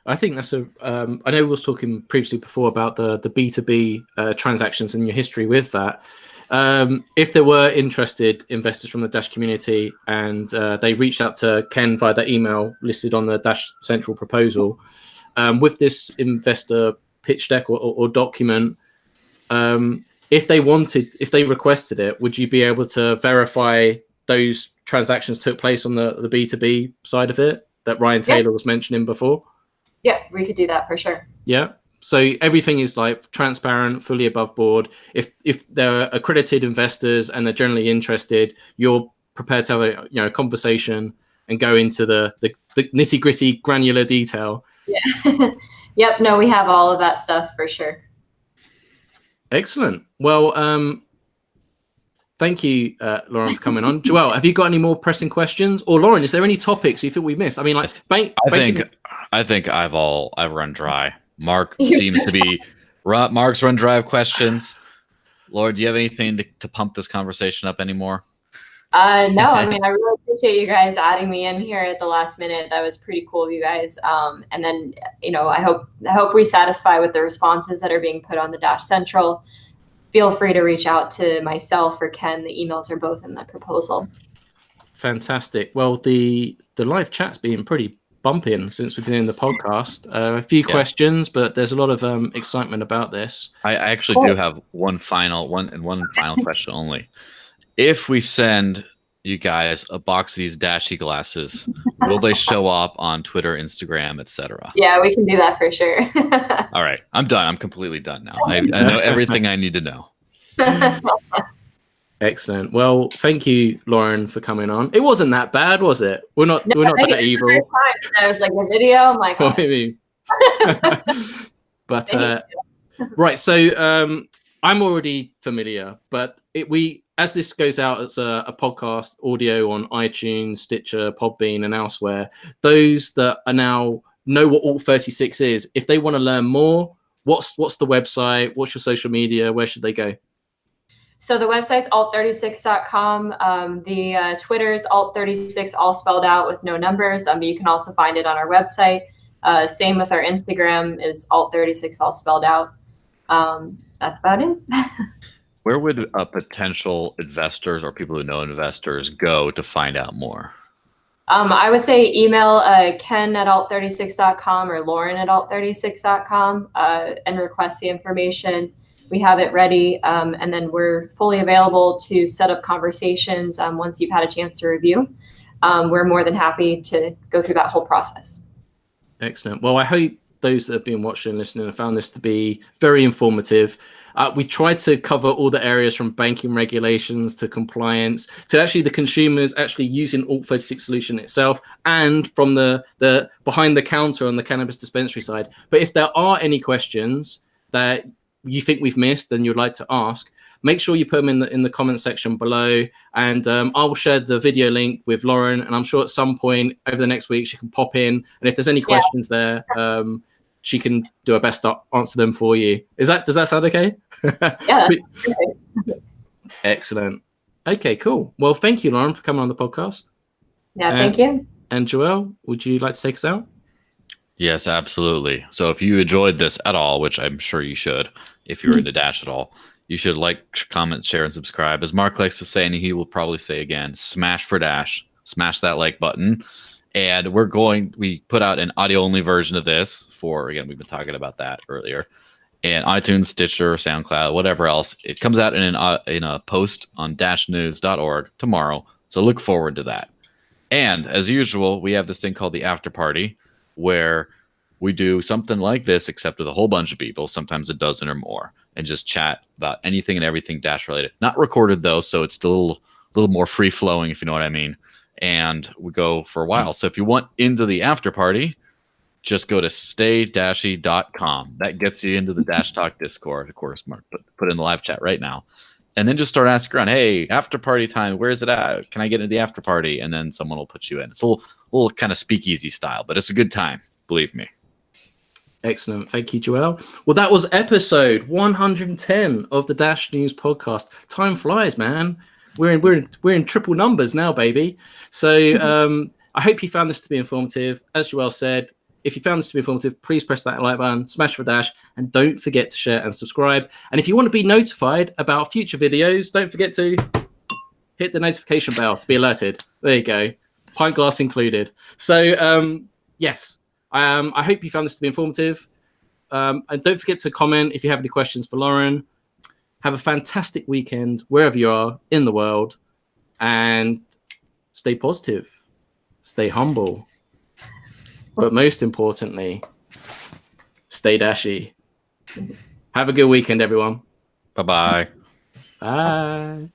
I think that's I know we was talking previously before about the B2B transactions and your history with that. If there were interested investors from the Dash community and they reached out to Ken via the email listed on the Dash Central proposal, with this investor pitch deck or document, if they requested it, would you be able to verify those transactions took place on the B2B side of it that Ryan Taylor was mentioning before? Yeah, we could do that for sure. Yeah. So everything is like transparent, fully above board. If they're accredited investors and they're generally interested, you're prepared to have a conversation and go into the nitty gritty granular detail. Yeah. Yep. No, we have all of that stuff for sure. Excellent. Well, thank you, Lauren, for coming on. Joelle, have you got any more pressing questions? Or Lauren, is there any topics you think we missed? I mean, like, I think I've run dry. Mark seems to be Mark's run dry of questions. Lauren, do you have anything to pump this conversation up anymore? No, I mean, I really appreciate you guys adding me in here at the last minute. That was pretty cool of you guys. And then, I hope we satisfy with the responses that are being put on the Dash Central. Feel free to reach out to myself or Ken. The emails are both in the proposal. Fantastic. Well, the live chat's been pretty bumping since we've been in the podcast. A few questions, but there's a lot of excitement about this. I actually do have one final question only. If we send you guys a box of these Dashy glasses, will they show up on Twitter, Instagram, etc.? Yeah, we can do that for sure. All right, I'm done. I'm completely done now. I know everything I need to know. Excellent. Well, thank you, Lauren, for coming on. It wasn't that bad, was it? We're not that evil. I was like, the video. I'm like, oh. But right. So I'm already familiar, but as this goes out as a podcast audio on iTunes, Stitcher, Podbean, and elsewhere, those that are now know what Alt36 is, if they want to learn more, what's the website? What's your social media? Where should they go? So the website's alt36.com. The Twitter is alt36, all spelled out with no numbers. You can also find it on our website. Same with our Instagram is alt36, all spelled out. That's about it. Where would potential investors or people who know investors go to find out more? I would say email Ken at alt36.com or Lauren at alt36.com and request the information. We have it ready, and then we're fully available to set up conversations once you've had a chance to review. We're more than happy to go through that whole process. Excellent. Well, I hope those that have been watching and listening have found this to be very informative. We've tried to cover all the areas from banking regulations to compliance to actually the consumers actually using Alt36 solution itself, and from the behind the counter on the cannabis dispensary side. But if there are any questions that you think we've missed and you'd like to ask, make sure you put them in the comment section below, and I'll share the video link with Lauren, and I'm sure at some point over the next week she can pop in, and if there's any questions there, she can do her best to answer them for you. Does that sound okay? Yeah. Excellent. Okay, cool. Well, thank you, Lauren, for coming on the podcast. Yeah, thank you. And Joelle, would you like to take us out? Yes, absolutely. So if you enjoyed this at all, which I'm sure you should, if you're into Dash at all, you should like, comment, share, and subscribe. As Mark likes to say, and he will probably say again, smash for Dash. Smash that like button. And we put out an audio-only version of this for, again, we've been talking about that earlier, and iTunes, Stitcher, SoundCloud, whatever else. It comes out in a post on dashnews.org tomorrow. So look forward to that. And as usual, we have this thing called the After Party, where we do something like this, except with a whole bunch of people, sometimes a dozen or more, and just chat about anything and everything Dash related. Not recorded though, so it's still a little more free flowing, if you know what I mean. And we go for a while. So if you want into the after party, just go to staydashy.com. That gets you into the Dash Talk Discord. Of course, Mark put in the live chat right now. And then just start asking around, hey, after party time, where is it at? Can I get into the after party? And then someone will put you in. It's a little kind of speakeasy style, but it's a good time. Believe me. Excellent. Thank you, Joelle. Well, that was episode 110 of the Dash News podcast. Time flies, man. We're in triple numbers now, baby. So I hope you found this to be informative. As Joelle said, if you found this to be informative, please press that like button, smash for Dash, and don't forget to share and subscribe. And if you want to be notified about future videos, don't forget to hit the notification bell to be alerted. There you go. Pint glass included. So yes, I hope you found this to be informative. And don't forget to comment if you have any questions for Lauren. Have a fantastic weekend wherever you are in the world, and stay positive, stay humble, but most importantly, stay dashy. Have a good weekend, everyone. Bye-bye. Bye.